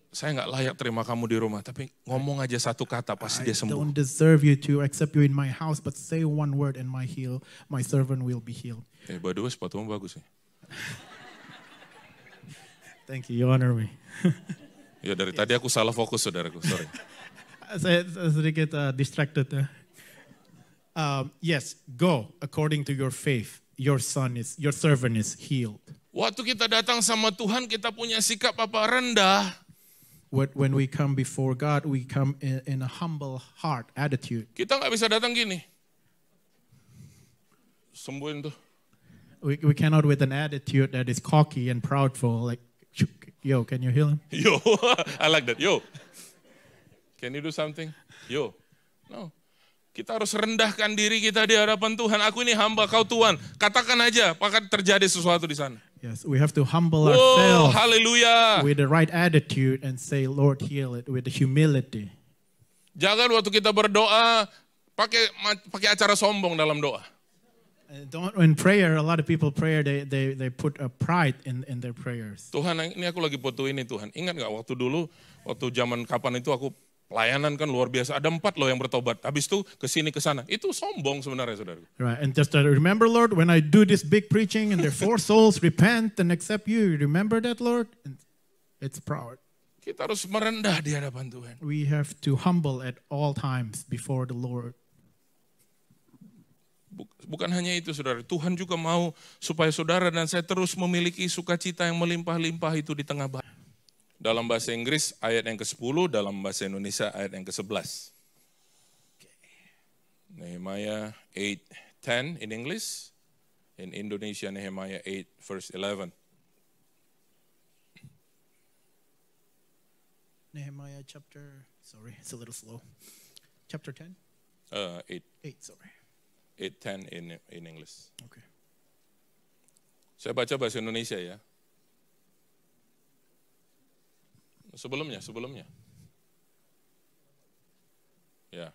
Speaker 1: Saya nggak layak terima kamu di rumah, tapi ngomong aja satu kata pasti dia
Speaker 2: I
Speaker 1: sembuh.
Speaker 2: don't deserve you to accept you in my house, but say one word and my servant will be healed.
Speaker 1: By the way, sepatumu bagus ya.
Speaker 2: Thank you honor me.
Speaker 1: Ya dari tadi aku salah fokus saudaraku, sorry.
Speaker 2: Saya sedikit distracted. Yes, go according to your faith. Your servant is healed.
Speaker 1: Waktu kita datang sama Tuhan, kita punya sikap apa? Rendah.
Speaker 2: When we come before God, we come in a humble heart attitude.
Speaker 1: Kita nggak bisa datang gini. Sembuhin tuh.
Speaker 2: We cannot with an attitude that is cocky and proudful, like, yo, can you heal him?
Speaker 1: Yo, I like that. Yo, can you do something? Yo, no. Kita harus rendahkan diri kita di hadapan Tuhan. Aku ini hamba, kau Tuhan. Katakan aja, apakah terjadi sesuatu di sana.
Speaker 2: Yes, we have to humble
Speaker 1: Oh,
Speaker 2: ourselves
Speaker 1: haleluya.
Speaker 2: with the right attitude and say, Lord, heal it with the humility.
Speaker 1: Jangan waktu kita berdoa pakai acara sombong dalam doa.
Speaker 2: In prayer, a lot of people pray, they put a pride in their prayers.
Speaker 1: Tuhan, ini aku lagi foto ini Tuhan. Ingat gak waktu zaman kapan itu aku pelayanan kan luar biasa. Ada 4 loh yang bertobat. Habis itu kesini kesana. Itu sombong sebenarnya saudara.
Speaker 2: Right, and just remember, Lord, when I do this big preaching and there 4 souls repent and accept you, remember that, Lord? And it's proud.
Speaker 1: Kita harus merendah di hadapan Tuhan.
Speaker 2: We have to humble at all times before the Lord.
Speaker 1: Bukan hanya itu saudara, Tuhan juga mau supaya saudara dan saya terus memiliki sukacita yang melimpah-limpah itu di tengah bahaya. Dalam bahasa Inggris ayat yang ke-10, dalam bahasa Indonesia ayat yang ke-11. Nehemiah 8:10 in English, In Indonesia, Nehemiah 8, verse 11.
Speaker 2: Nehemiah chapter, sorry, it's a little slow. Chapter 10?
Speaker 1: 8,
Speaker 2: 8, sorry.
Speaker 1: 8:10 in English.
Speaker 2: Okay.
Speaker 1: Saya baca bahasa Indonesia ya. Sebelumnya. Ya.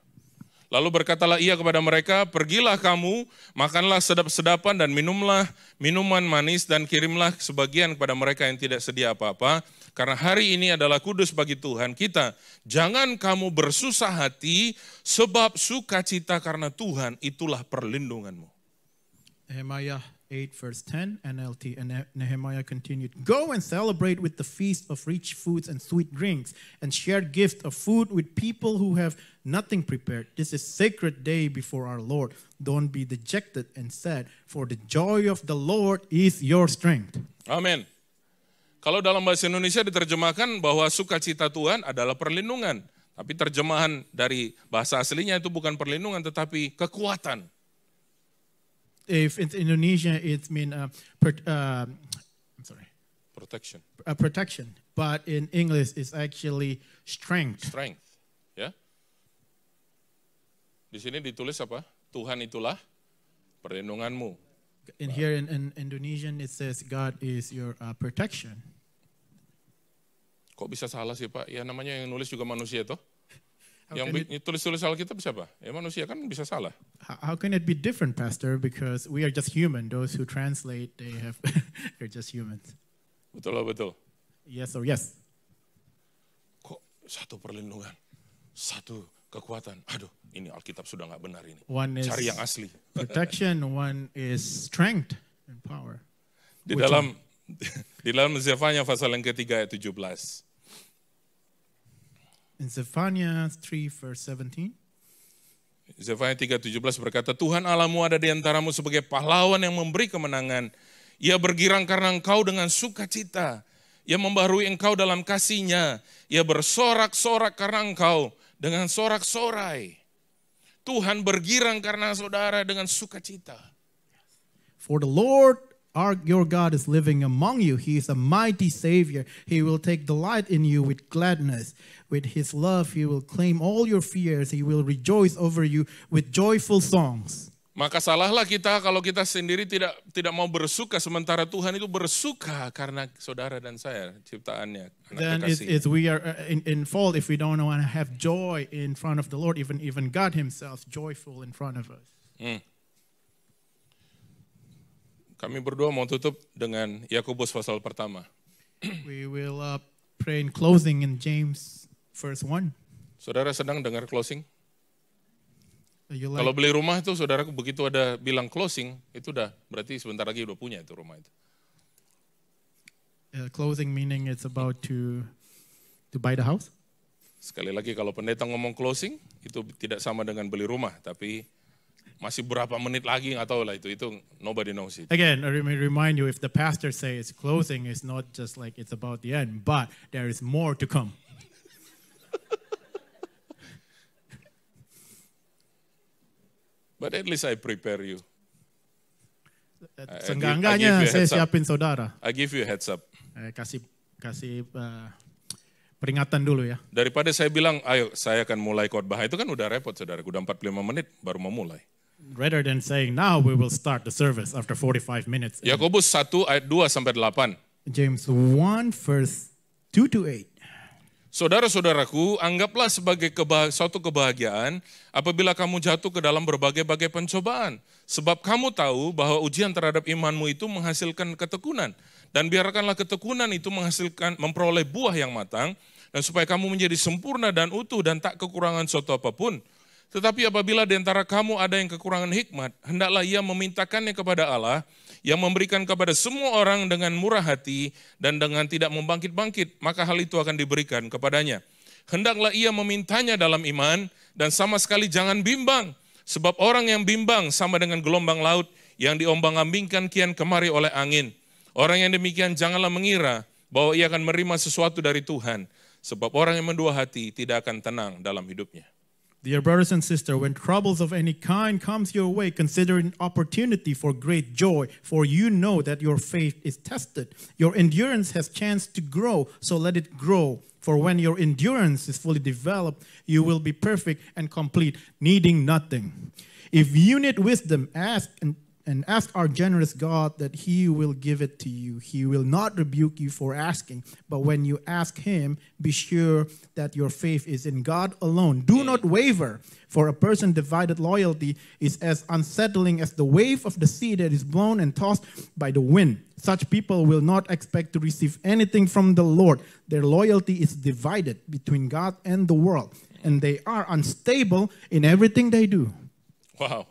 Speaker 1: Lalu berkatalah ia kepada mereka, pergilah kamu, makanlah sedap-sedapan dan minumlah minuman manis dan kirimlah sebagian kepada mereka yang tidak sedia apa-apa. Karena hari ini adalah kudus bagi Tuhan kita. Jangan kamu bersusah hati sebab sukacita karena Tuhan itulah perlindunganmu.
Speaker 2: Nehemiah 8 verse 10 NLT, and Nehemiah continued, go and celebrate with the feast of rich foods and sweet drinks and share gift of food with people who have nothing prepared. This is sacred day before our Lord. Don't be dejected and sad, for the joy of the Lord is your strength.
Speaker 1: Amin. Kalau dalam bahasa Indonesia diterjemahkan bahwa sukacita Tuhan adalah perlindungan. Tapi terjemahan dari bahasa aslinya itu bukan perlindungan tetapi kekuatan.
Speaker 2: If it's Indonesia, it's mean
Speaker 1: Protection.
Speaker 2: Protection. But in English, it's actually strength.
Speaker 1: Strength. Ya. Di sini ditulis apa? Tuhan itulah perlindunganmu.
Speaker 2: And here in Indonesian, it says God is your protection.
Speaker 1: Kok bisa salah sih Pak? Ya namanya yang nulis juga manusia toh.
Speaker 2: How
Speaker 1: Yang tulis-tulis Alkitab siapa? Ya manusia kan bisa salah.
Speaker 2: How can it be different, Pastor? Because we are just human. Those who translate, they're just humans.
Speaker 1: Betul.
Speaker 2: Yes or yes?
Speaker 1: Kok satu perlindungan, satu kekuatan. Aduh, ini Alkitab sudah nggak benar ini.
Speaker 2: One is
Speaker 1: Cari yang asli.
Speaker 2: protection, one is strength and power.
Speaker 1: Di dalam Zefanya pasal yang ketiga ayat 17.
Speaker 2: In Zephaniah 3 verse 17.
Speaker 1: Zefanya 3:17 berkata, Tuhan Allahmu ada di antaramu sebagai pahlawan yang memberi kemenangan. Ia bergirang karena engkau dengan sukacita. Ia membaharui engkau dalam kasih-Nya. Ia bersorak-sorak karena engkau dengan sorak-sorai. Tuhan bergirang karena saudara dengan sukacita.
Speaker 2: For the Lord your God is living among you. He is a mighty Savior. He will take delight in you with gladness. With His love, He will claim all your fears. He will rejoice over you with joyful songs.
Speaker 1: Maka salahlah kita kalau kita sendiri tidak mau bersuka, sementara Tuhan itu bersuka karena saudara dan saya, ciptaannya, anak
Speaker 2: Then
Speaker 1: kekasih.
Speaker 2: we are in fault if we don't want to have joy in front of the Lord. Even God Himself joyful in front of us.
Speaker 1: Kami berdua mau tutup dengan Yakobus pasal pertama.
Speaker 2: We will pray in closing in James verse 1.
Speaker 1: Saudara sedang dengar closing?
Speaker 2: You
Speaker 1: Kalau
Speaker 2: like,
Speaker 1: beli rumah itu saudara begitu ada bilang closing, itu udah berarti sebentar lagi udah punya itu rumah itu.
Speaker 2: closing meaning it's about to buy the house?
Speaker 1: Sekali lagi kalau pendeta ngomong closing, itu tidak sama dengan beli rumah, tapi masih berapa menit lagi nggak tahu lah itu nobody knows it.
Speaker 2: Again, I remind you, if the pastor says closing, it's not just like it's about the end, but there is more to come.
Speaker 1: But at least I prepare you.
Speaker 2: Seenggak-enggaknya saya siapin saudara.
Speaker 1: I give you a heads up.
Speaker 2: Kasih peringatan dulu ya.
Speaker 1: Daripada saya bilang, ayo saya akan mulai khotbah, itu kan udah repot saudara, udah 45 menit baru mau mulai.
Speaker 2: Rather than saying now we will start the service after 45 minutes.
Speaker 1: Yakobus 1 ayat 2 sampai 8.
Speaker 2: James 1 verse 2 to 8.
Speaker 1: Saudara-saudaraku, anggaplah sebagai suatu kebahagiaan apabila kamu jatuh ke dalam berbagai-bagai pencobaan. Sebab kamu tahu bahwa ujian terhadap imanmu itu menghasilkan ketekunan. Dan biarkanlah ketekunan itu memperoleh buah yang matang. Dan supaya kamu menjadi sempurna dan utuh dan tak kekurangan suatu apapun. Tetapi apabila di antara kamu ada yang kekurangan hikmat, hendaklah ia memintakannya kepada Allah, yang memberikan kepada semua orang dengan murah hati dan dengan tidak membangkit-bangkit, maka hal itu akan diberikan kepadanya. Hendaklah ia memintanya dalam iman dan sama sekali jangan bimbang, sebab orang yang bimbang sama dengan gelombang laut yang diombang-ambingkan kian kemari oleh angin. Orang yang demikian janganlah mengira bahwa ia akan menerima sesuatu dari Tuhan, sebab orang yang mendua hati tidak akan tenang dalam hidupnya.
Speaker 2: Dear brothers and sisters, when troubles of any kind comes your way, consider an opportunity for great joy, for you know that your faith is tested. Your endurance has chance to grow, so let it grow. For when your endurance is fully developed, you will be perfect and complete, needing nothing. If you need wisdom, ask and ask our generous God that He will give it to you. He will not rebuke you for asking, but when you ask Him, be sure that your faith is in God alone. Do not waver, for a person divided loyalty is as unsettling as the wave of the sea that is blown and tossed by the wind. Such people will not expect to receive anything from the Lord. Their loyalty is divided between God and the world, and they are unstable in everything they do.
Speaker 1: Wow.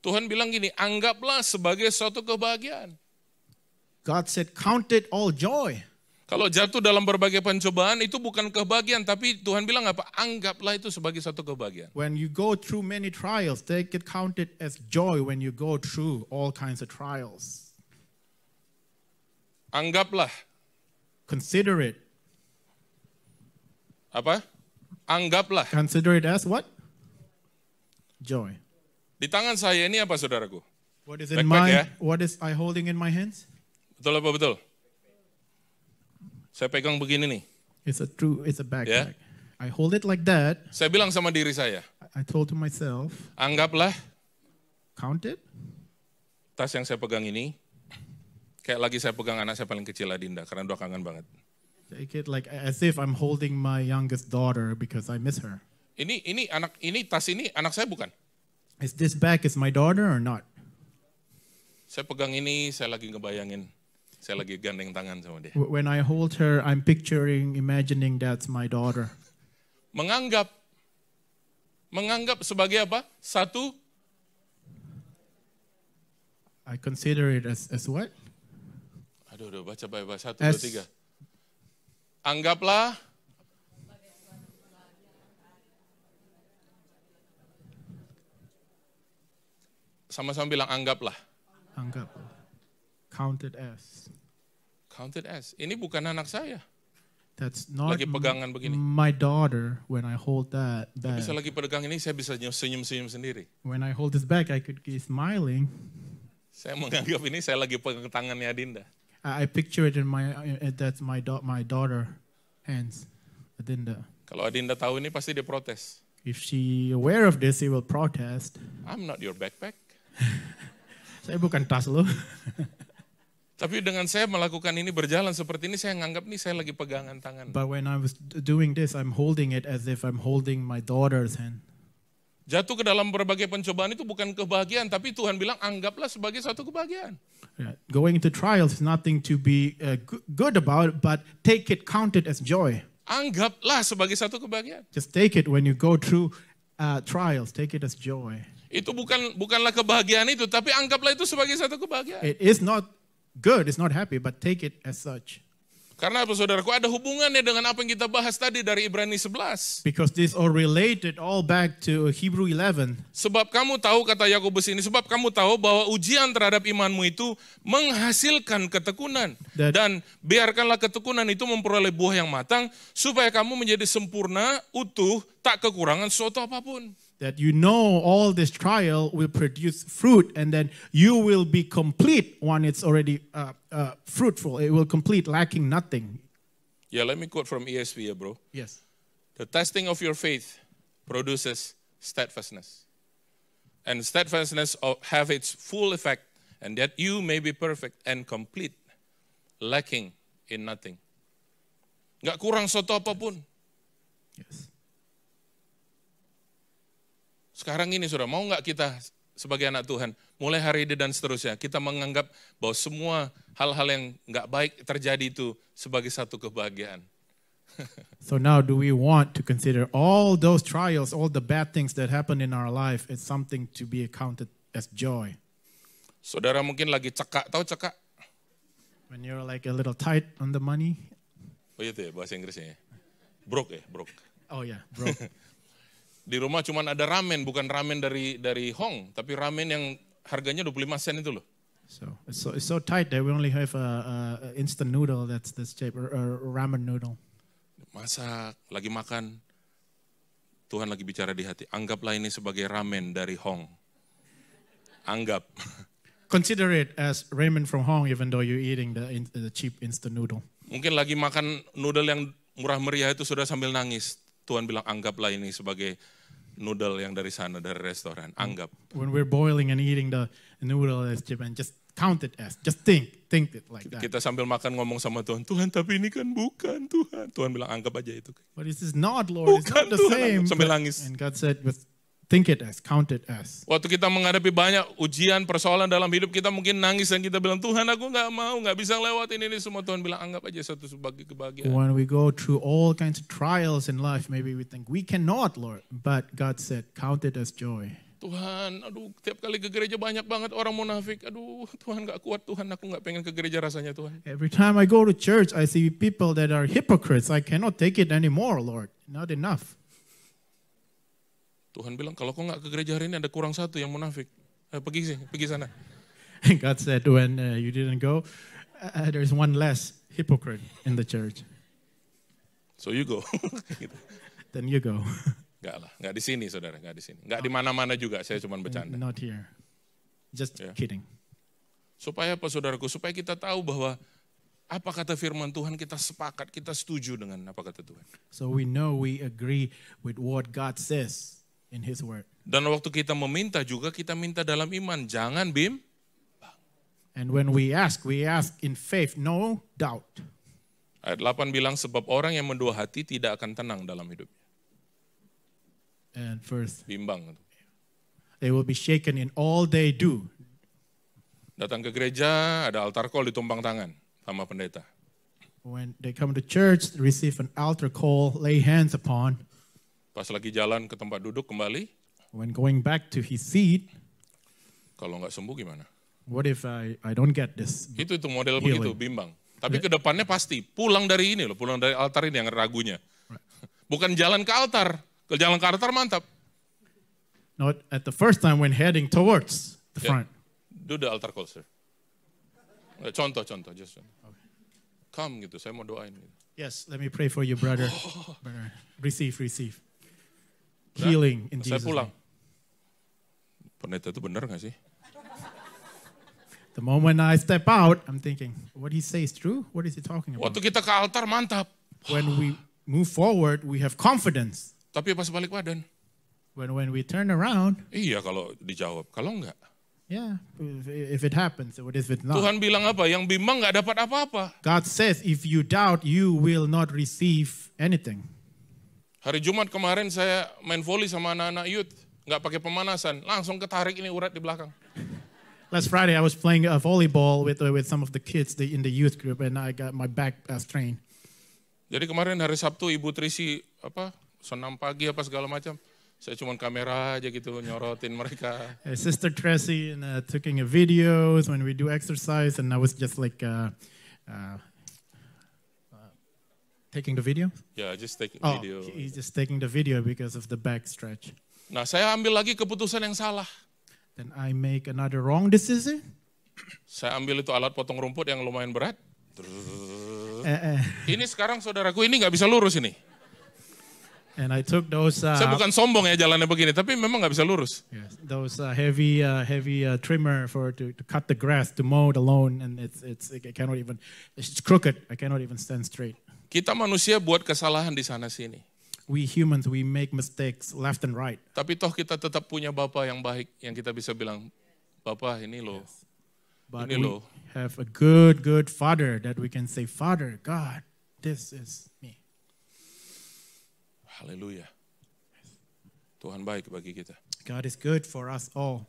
Speaker 1: Tuhan bilang gini, anggaplah sebagai suatu kebahagiaan.
Speaker 2: God said, count it all joy.
Speaker 1: Kalau jatuh dalam berbagai pencobaan itu bukan kebahagiaan, tapi Tuhan bilang apa? Anggaplah itu sebagai suatu kebahagiaan.
Speaker 2: When you go through many trials, take it, count it as joy when you go through all kinds of trials.
Speaker 1: Anggaplah.
Speaker 2: Consider it.
Speaker 1: Apa? Anggaplah.
Speaker 2: Consider it as what? Joy.
Speaker 1: Di tangan saya ini apa, saudaraku?
Speaker 2: What is in
Speaker 1: Backpack,
Speaker 2: my?
Speaker 1: ya?
Speaker 2: What is I holding in my hands?
Speaker 1: Betul apa betul? Saya pegang begini nih.
Speaker 2: It's a backpack.
Speaker 1: Yeah.
Speaker 2: I hold it like that.
Speaker 1: Saya bilang sama diri saya,
Speaker 2: I told to myself,
Speaker 1: anggaplah
Speaker 2: count it.
Speaker 1: tas yang saya pegang ini, kayak lagi saya pegang anak saya paling kecil, Adinda, karena doa kangen banget.
Speaker 2: Take it like as if I'm holding my youngest daughter because I miss her.
Speaker 1: Ini tas ini anak saya bukan.
Speaker 2: Is this bag is my daughter or not?
Speaker 1: Saya pegang ini, saya lagi ngebayangin, saya lagi gandeng tangan sama dia.
Speaker 2: When I hold her, I'm imagining that's my daughter.
Speaker 1: Menganggap sebagai apa? Satu.
Speaker 2: I consider it as what?
Speaker 1: Aduh, baca baik-baik. 1, 2, 3. Anggaplah sama-sama bilang anggaplah.
Speaker 2: Anggap. Count it as.
Speaker 1: Count it as. Ini bukan anak saya.
Speaker 2: That's not
Speaker 1: Lagi pegangan begini.
Speaker 2: my daughter when I hold that bag.
Speaker 1: Bisa lagi pegang ini, saya bisa senyum-senyum sendiri.
Speaker 2: When I hold this bag, I could be smiling.
Speaker 1: Saya menganggap ini saya lagi pegang tangannya Adinda.
Speaker 2: I picture it in that's my daughter hands. Adinda.
Speaker 1: Kalau Adinda tahu ini pasti dia protes.
Speaker 2: If she aware of this, she will protest.
Speaker 1: I'm not your backpack.
Speaker 2: Saya bukan tas lo.
Speaker 1: Tapi dengan saya melakukan ini berjalan seperti ini, saya nganggap nih saya lagi pegangan tangan.
Speaker 2: But when I was doing this, I'm holding it as if I'm holding my daughter's hand.
Speaker 1: Jatuh ke dalam berbagai pencobaan itu bukan kebahagiaan, tapi Tuhan bilang anggaplah sebagai suatu kebahagiaan.
Speaker 2: Yeah. Going into trials is nothing to be good about, but take it, count it as joy.
Speaker 1: Anggaplah sebagai satu kebahagiaan.
Speaker 2: Just take it when you go through trials. Take it as joy.
Speaker 1: Itu bukanlah kebahagiaan itu, tapi anggaplah itu sebagai satu kebahagiaan.
Speaker 2: It is not good, it's not happy, but take it as such.
Speaker 1: Karena apa, saudaraku, ada hubungannya dengan apa yang kita bahas tadi dari Ibrani 11.
Speaker 2: Because this all related all back to Hebrew 11.
Speaker 1: Sebab kamu tahu, kata Yakobus ini, sebab kamu tahu bahwa ujian terhadap imanmu itu menghasilkan ketekunan. Dan biarkanlah ketekunan itu memperoleh buah yang matang, supaya kamu menjadi sempurna, utuh, tak kekurangan suatu apapun.
Speaker 2: That you know all this trial will produce fruit, and then you will be complete when it's already fruitful. It will complete, lacking nothing.
Speaker 1: Yeah, let me quote from ESV, bro.
Speaker 2: Yes.
Speaker 1: The testing of your faith produces steadfastness. And steadfastness have its full effect, and that you may be perfect and complete, lacking in nothing. Nggak kurang suatu apapun.
Speaker 2: Yes.
Speaker 1: Sekarang ini, saudara, mau nggak kita sebagai anak Tuhan, mulai hari ini dan seterusnya, kita menganggap bahwa semua hal-hal yang nggak baik terjadi itu sebagai satu kebahagiaan.
Speaker 2: So now do we want to consider all those trials, all the bad things that happen in our life as something to be accounted as joy?
Speaker 1: Saudara mungkin lagi cekak, tahu cekak?
Speaker 2: When you're like a little tight on the money.
Speaker 1: Oh itu ya bahasa Inggrisnya ya. Broke ya, broke.
Speaker 2: Oh yeah, bro.
Speaker 1: Di rumah cuma ada ramen, bukan ramen dari Hong, tapi ramen yang harganya 25 sen itu loh.
Speaker 2: So it's so tight that we only have a instant noodle that's shape or ramen noodle.
Speaker 1: Masak, lagi makan, Tuhan lagi bicara di hati. Anggaplah ini sebagai ramen dari Hong. Anggap.
Speaker 2: Consider it as ramen from home, even though you're eating the cheap instant noodle.
Speaker 1: Mungkin lagi makan noodle yang murah meriah itu sudah sambil nangis. Tuhan bilang anggaplah ini sebagai noodle yang dari sana, dari restoran. Anggap.
Speaker 2: When we're boiling and eating the noodle as cheap, and just count it as, just think it like that.
Speaker 1: Kita sambil makan ngomong sama Tuhan, Tuhan tapi ini kan bukan Tuhan. Tuhan bilang anggap aja itu.
Speaker 2: But this is not, Lord. It's
Speaker 1: Bukan
Speaker 2: not the
Speaker 1: Tuhan.
Speaker 2: same.
Speaker 1: Sambil nangis.
Speaker 2: And God said, think it as, count it as.
Speaker 1: Waktu kita menghadapi banyak ujian, persoalan dalam hidup kita mungkin nangis dan kita bilang, Tuhan aku nggak bisa lewatin ini semua. Tuhan bilang anggap aja satu sebagai kebahagiaan.
Speaker 2: When we go through all kinds of trials in life, maybe we think we cannot, Lord. But God said, count it as joy.
Speaker 1: Tuhan, aduh tiap kali ke gereja banyak banget orang munafik. Aduh Tuhan gak kuat, Tuhan aku gak pengen ke gereja rasanya Tuhan.
Speaker 2: Every time I go to church, I see people that are hypocrites. I cannot take it anymore, Lord. Not enough.
Speaker 1: Tuhan bilang kalau kau gak ke gereja hari ini ada kurang satu yang munafik. Pergi sana.
Speaker 2: And God said when you didn't go, there's one less hypocrite in the church.
Speaker 1: So you go.
Speaker 2: Then you go.
Speaker 1: Enggak lah, enggak di sini saudara, enggak di sini. Enggak di mana-mana juga, saya cuma bercanda.
Speaker 2: Not here. Just kidding.
Speaker 1: Supaya apa saudaraku? Supaya kita tahu bahwa apa kata firman Tuhan, kita sepakat, kita setuju dengan apa kata Tuhan.
Speaker 2: So we know, we agree with what God says in His word.
Speaker 1: Dan waktu kita meminta juga, kita minta dalam iman. Jangan bimbang.
Speaker 2: And when we ask in faith, no doubt.
Speaker 1: Ayat 8 bilang, sebab orang yang mendua hati tidak akan tenang dalam hidupnya.
Speaker 2: And first,
Speaker 1: Bimbang.
Speaker 2: they will be shaken in all they do.
Speaker 1: Datang ke gereja, ada altar call ditumpang tangan sama pendeta.
Speaker 2: When they come to church, receive an altar call, lay hands upon.
Speaker 1: Pas lagi jalan ke tempat duduk kembali,
Speaker 2: When going back to his seat,
Speaker 1: kalau nggak sembuh gimana?
Speaker 2: what if I don't get this?
Speaker 1: Itu model
Speaker 2: Healing.
Speaker 1: begitu, bimbang. Tapi ke depannya pasti, pulang dari ini loh, pulang dari altar ini yang ragunya. Bukan jalan ke altar, ke jalan ke altar mantap.
Speaker 2: Not at the first time when heading towards the front.
Speaker 1: Do the altar call, sir. Contoh, just come gitu, saya mau doain. Gitu.
Speaker 2: Yes, let me pray for you, brother. Brother. Receive. Healing in
Speaker 1: Saya
Speaker 2: Jesus'
Speaker 1: pulang.
Speaker 2: name.
Speaker 1: Pendeta itu benar nggak sih?
Speaker 2: The moment I step out, I'm thinking, what he says is true? What is he talking about?
Speaker 1: Waktu kita ke altar mantap.
Speaker 2: When we move forward, we have confidence.
Speaker 1: Tapi pas balik badan,
Speaker 2: When we turn around,
Speaker 1: iya kalau dijawab. Kalau enggak.
Speaker 2: yeah, if it happens, what if it not?
Speaker 1: Tuhan bilang apa? Yang bimbang nggak dapat apa-apa.
Speaker 2: God says, if you doubt, you will not receive anything.
Speaker 1: Hari Jumat kemarin saya main volley sama anak-anak youth. Nggak pakai pemanasan. Langsung ketarik ini urat di belakang.
Speaker 2: Last Friday, I was playing volleyball with some of the kids in the youth group, and I got my back strained.
Speaker 1: Jadi kemarin hari Sabtu Ibu Trisi senam pagi apa segala macam. Saya cuma kamera aja gitu nyorotin mereka.
Speaker 2: Sister Tracy and taking videos when we do exercise, and I was just like taking the video.
Speaker 1: Ya, just taking
Speaker 2: Oh,
Speaker 1: video.
Speaker 2: he's just taking the video because of the back stretch.
Speaker 1: Nah, saya ambil lagi keputusan yang salah.
Speaker 2: Then I make another wrong decision.
Speaker 1: Saya ambil itu alat potong rumput yang lumayan berat.
Speaker 2: Uh,
Speaker 1: Ini sekarang saudaraku ini nggak bisa lurus ini.
Speaker 2: And I took those
Speaker 1: Saya bukan sombong ya jalannya begini, tapi memang nggak bisa lurus.
Speaker 2: yes, those heavy trimmer to cut the grass to mow the lawn, and I cannot even, it's crooked. I cannot even stand straight.
Speaker 1: Kita manusia buat kesalahan di sana sini.
Speaker 2: We humans, we make mistakes left and right.
Speaker 1: Tapi toh kita tetap punya Bapa yang baik yang kita bisa bilang, Bapa ini loh.
Speaker 2: But
Speaker 1: Ini
Speaker 2: we
Speaker 1: loh.
Speaker 2: have a good Father that we can say, Father, God, this is me.
Speaker 1: Haleluya. Tuhan baik bagi kita.
Speaker 2: God is good for us all.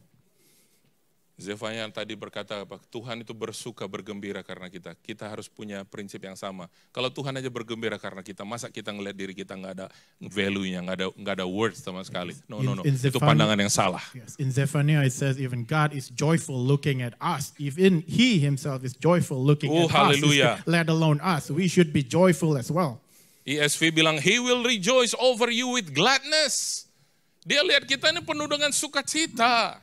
Speaker 1: Zefanya tadi berkata apa? Tuhan itu bersuka bergembira karena kita. Kita harus punya prinsip yang sama. Kalau Tuhan aja bergembira karena kita, masa kita ngeliat diri kita nggak ada value-nya, nggak ada words sama sekali. No. Itu pandangan yang salah.
Speaker 2: Yes. In Zephaniah it says even God is joyful looking at us. Even He Himself is joyful looking at
Speaker 1: hallelujah.
Speaker 2: us. Let alone us. We should be joyful as well.
Speaker 1: ESV bilang, He will rejoice over you with gladness. Dia lihat kita ini penuh dengan sukacita.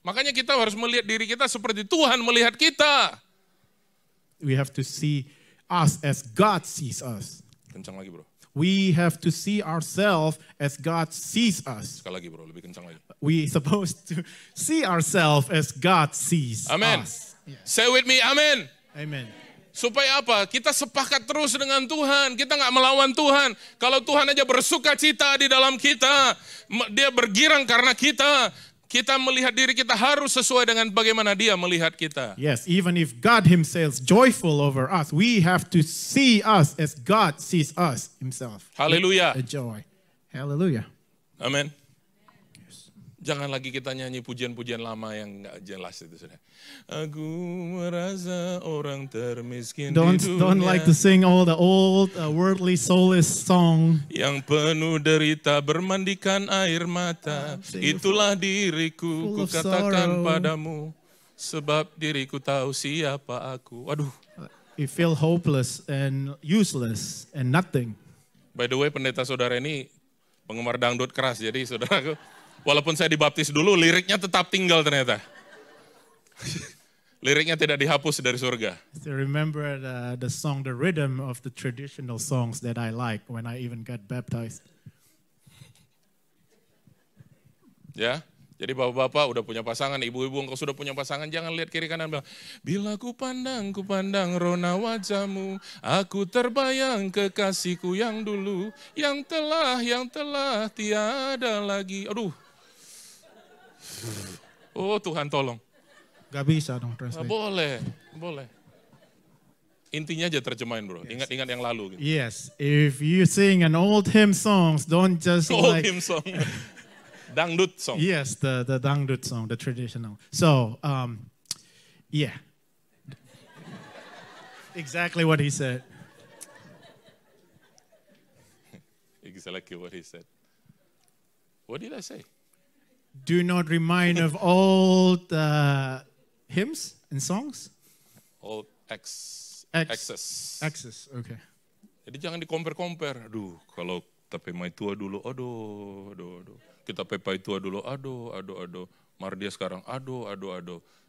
Speaker 1: Makanya kita harus melihat diri kita seperti Tuhan melihat kita.
Speaker 2: We have to see us as God sees us.
Speaker 1: Kencang lagi bro.
Speaker 2: We have to see ourselves as God sees us.
Speaker 1: Sekali lagi bro, lebih kencang lagi.
Speaker 2: We supposed to see ourselves as God sees
Speaker 1: Amen.
Speaker 2: us. Yeah.
Speaker 1: Say with me, amen.
Speaker 2: Amen.
Speaker 1: Supaya apa? Kita sepakat terus dengan Tuhan. Kita nggak melawan Tuhan. Kalau Tuhan aja bersuka cita di dalam kita, dia bergirang karena kita. Kita melihat diri kita harus sesuai dengan bagaimana dia melihat kita.
Speaker 2: Yes, even if God himself is joyful over us, we have to see us as God sees us himself.
Speaker 1: Haleluya.
Speaker 2: A joy. Hallelujah.
Speaker 1: Amin. Jangan lagi kita nyanyi pujian-pujian lama yang nggak jelas itu sudah. Aku merasa orang termiskin di dunia.
Speaker 2: Don't like to sing all the old worldly soulless song.
Speaker 1: Yang penuh derita bermandikan air mata. Itulah diriku, ku katakan padamu. Sebab diriku tahu siapa aku. Waduh.
Speaker 2: You feel hopeless and useless and nothing.
Speaker 1: By the way, pendeta saudara ini penggemar dangdut keras. Jadi saudaraku, walaupun saya dibaptis dulu, liriknya tetap tinggal ternyata. Liriknya tidak dihapus dari surga.
Speaker 2: So remember the song, the rhythm of the traditional songs that I like when I even got baptized.
Speaker 1: Ya, jadi bapak-bapak udah punya pasangan, ibu-ibu engkau sudah punya pasangan, jangan lihat kiri kanan bilang, bila ku pandang rona wajahmu, aku terbayang kekasihku yang dulu, yang telah tiada lagi. Aduh. Oh Tuhan tolong.
Speaker 2: Gak bisa dong translate.
Speaker 1: Boleh. Intinya aja terjemahin bro, ingat-ingat yang lalu. Gitu.
Speaker 2: Yes, if you sing an old hymn songs, don't just
Speaker 1: Old
Speaker 2: like...
Speaker 1: hymn song. Dangdut song.
Speaker 2: Yes, the dangdut song, the traditional. So, yeah. Exactly what he said.
Speaker 1: Exactly what he said. What did I say?
Speaker 2: Do not remind of old hymns and songs?
Speaker 1: Old access.
Speaker 2: Okay.
Speaker 1: Jadi jangan di-compare. Aduh, kalau kita pemai tua dulu, aduh. Kita pepai tua dulu, aduh. Mardia sekarang, aduh.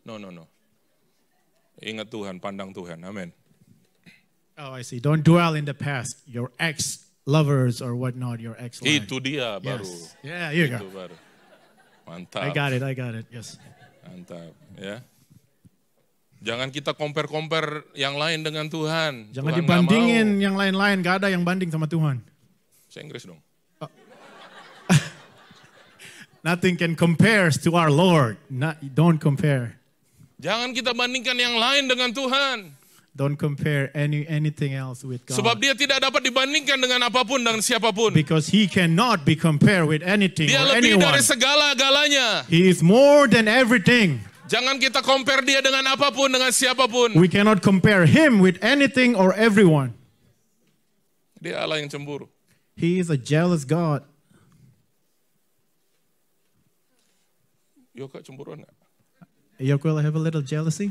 Speaker 1: No. Ingat Tuhan, pandang Tuhan. Amin.
Speaker 2: Oh, I see. Don't dwell in the past. Your ex-lovers or whatnot, your ex-life.
Speaker 1: Itu dia baru.
Speaker 2: Yes. Yeah, you
Speaker 1: Itu
Speaker 2: go.
Speaker 1: baru. Mantap.
Speaker 2: I got it. Yes.
Speaker 1: Mantap, ya. Jangan kita compare yang lain dengan Tuhan.
Speaker 2: Jangan
Speaker 1: Tuhan
Speaker 2: dibandingin yang lain-lain. Gak ada yang banding sama Tuhan.
Speaker 1: Saya Inggris dong.
Speaker 2: Nothing can compare to our Lord. Don't compare.
Speaker 1: Jangan kita bandingkan yang lain dengan Tuhan.
Speaker 2: Don't compare anything else with God.
Speaker 1: Sebab dia tidak dapat dibandingkan dengan apapun dan siapapun.
Speaker 2: Because he cannot be compared with anything
Speaker 1: Dia
Speaker 2: or
Speaker 1: lebih
Speaker 2: anyone.
Speaker 1: dari segala-galanya.
Speaker 2: He is more than everything.
Speaker 1: Jangan kita compare dia dengan apapun, dengan siapapun.
Speaker 2: We cannot compare him with anything or everyone.
Speaker 1: Dia Allah yang cemburu.
Speaker 2: He is a jealous God.
Speaker 1: Yoka cemburuan gak?
Speaker 2: Yoko, will I have a little jealousy?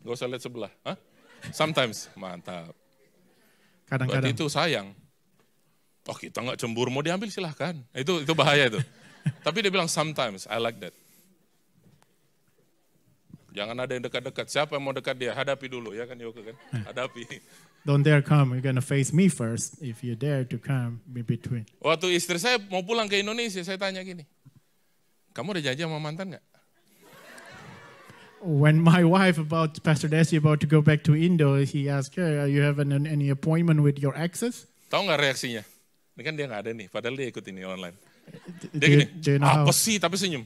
Speaker 1: Gak usah lihat sebelah. Hah? Sometimes. Mantap. Berarti
Speaker 2: Kadang-kadang.
Speaker 1: itu sayang. Oh kita gak cemburu, mau diambil silahkan. Itu bahaya itu. Tapi dia bilang sometimes, I like that. Jangan ada yang dekat-dekat. Siapa yang mau dekat dia? Hadapi dulu ya kan Yoko kan? Hadapi.
Speaker 2: Don't dare come. You're gonna face me first. If you dare to come in between.
Speaker 1: Waktu istri saya mau pulang ke Indonesia, saya tanya gini. Kamu udah janji sama mantan gak?
Speaker 2: When my wife Pastor Desi about to go back to Indo, he asked her, "You have any appointment with your exes?"
Speaker 1: Tahu nggak reaksinya? Ini kan dia nggak ada nih, padahal dia ikut ini online.
Speaker 2: Do
Speaker 1: Dia gini,
Speaker 2: you know how?
Speaker 1: apa sih? Tapi senyum.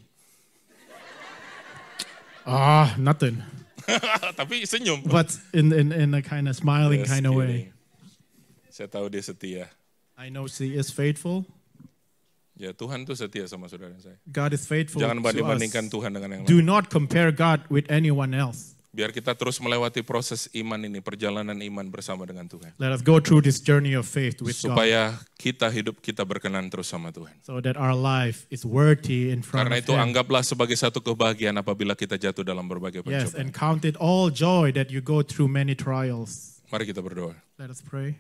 Speaker 2: Nothing.
Speaker 1: Tapi senyum.
Speaker 2: But in a kind of smiling
Speaker 1: Just
Speaker 2: kind of
Speaker 1: kidding.
Speaker 2: way.
Speaker 1: Saya tahu dia setia.
Speaker 2: I know she is faithful.
Speaker 1: Ya Tuhan tuh setia sama saudara saya.
Speaker 2: God is faithful
Speaker 1: Jangan
Speaker 2: to
Speaker 1: banding-bandingkan
Speaker 2: us.
Speaker 1: Tuhan dengan yang lain.
Speaker 2: Do not compare God with anyone else.
Speaker 1: Biar kita terus melewati proses iman ini, perjalanan iman bersama dengan Tuhan.
Speaker 2: Let us go through this journey of faith with God,
Speaker 1: Supaya hidup kita berkenan terus sama Tuhan.
Speaker 2: so that our life is worthy in front
Speaker 1: Karena
Speaker 2: of
Speaker 1: itu
Speaker 2: Him.
Speaker 1: anggaplah sebagai satu kebahagiaan apabila kita jatuh dalam berbagai
Speaker 2: Yes,
Speaker 1: pencobaan.
Speaker 2: and count it all joy that you go through many trials.
Speaker 1: Mari kita berdoa.
Speaker 2: Let us pray.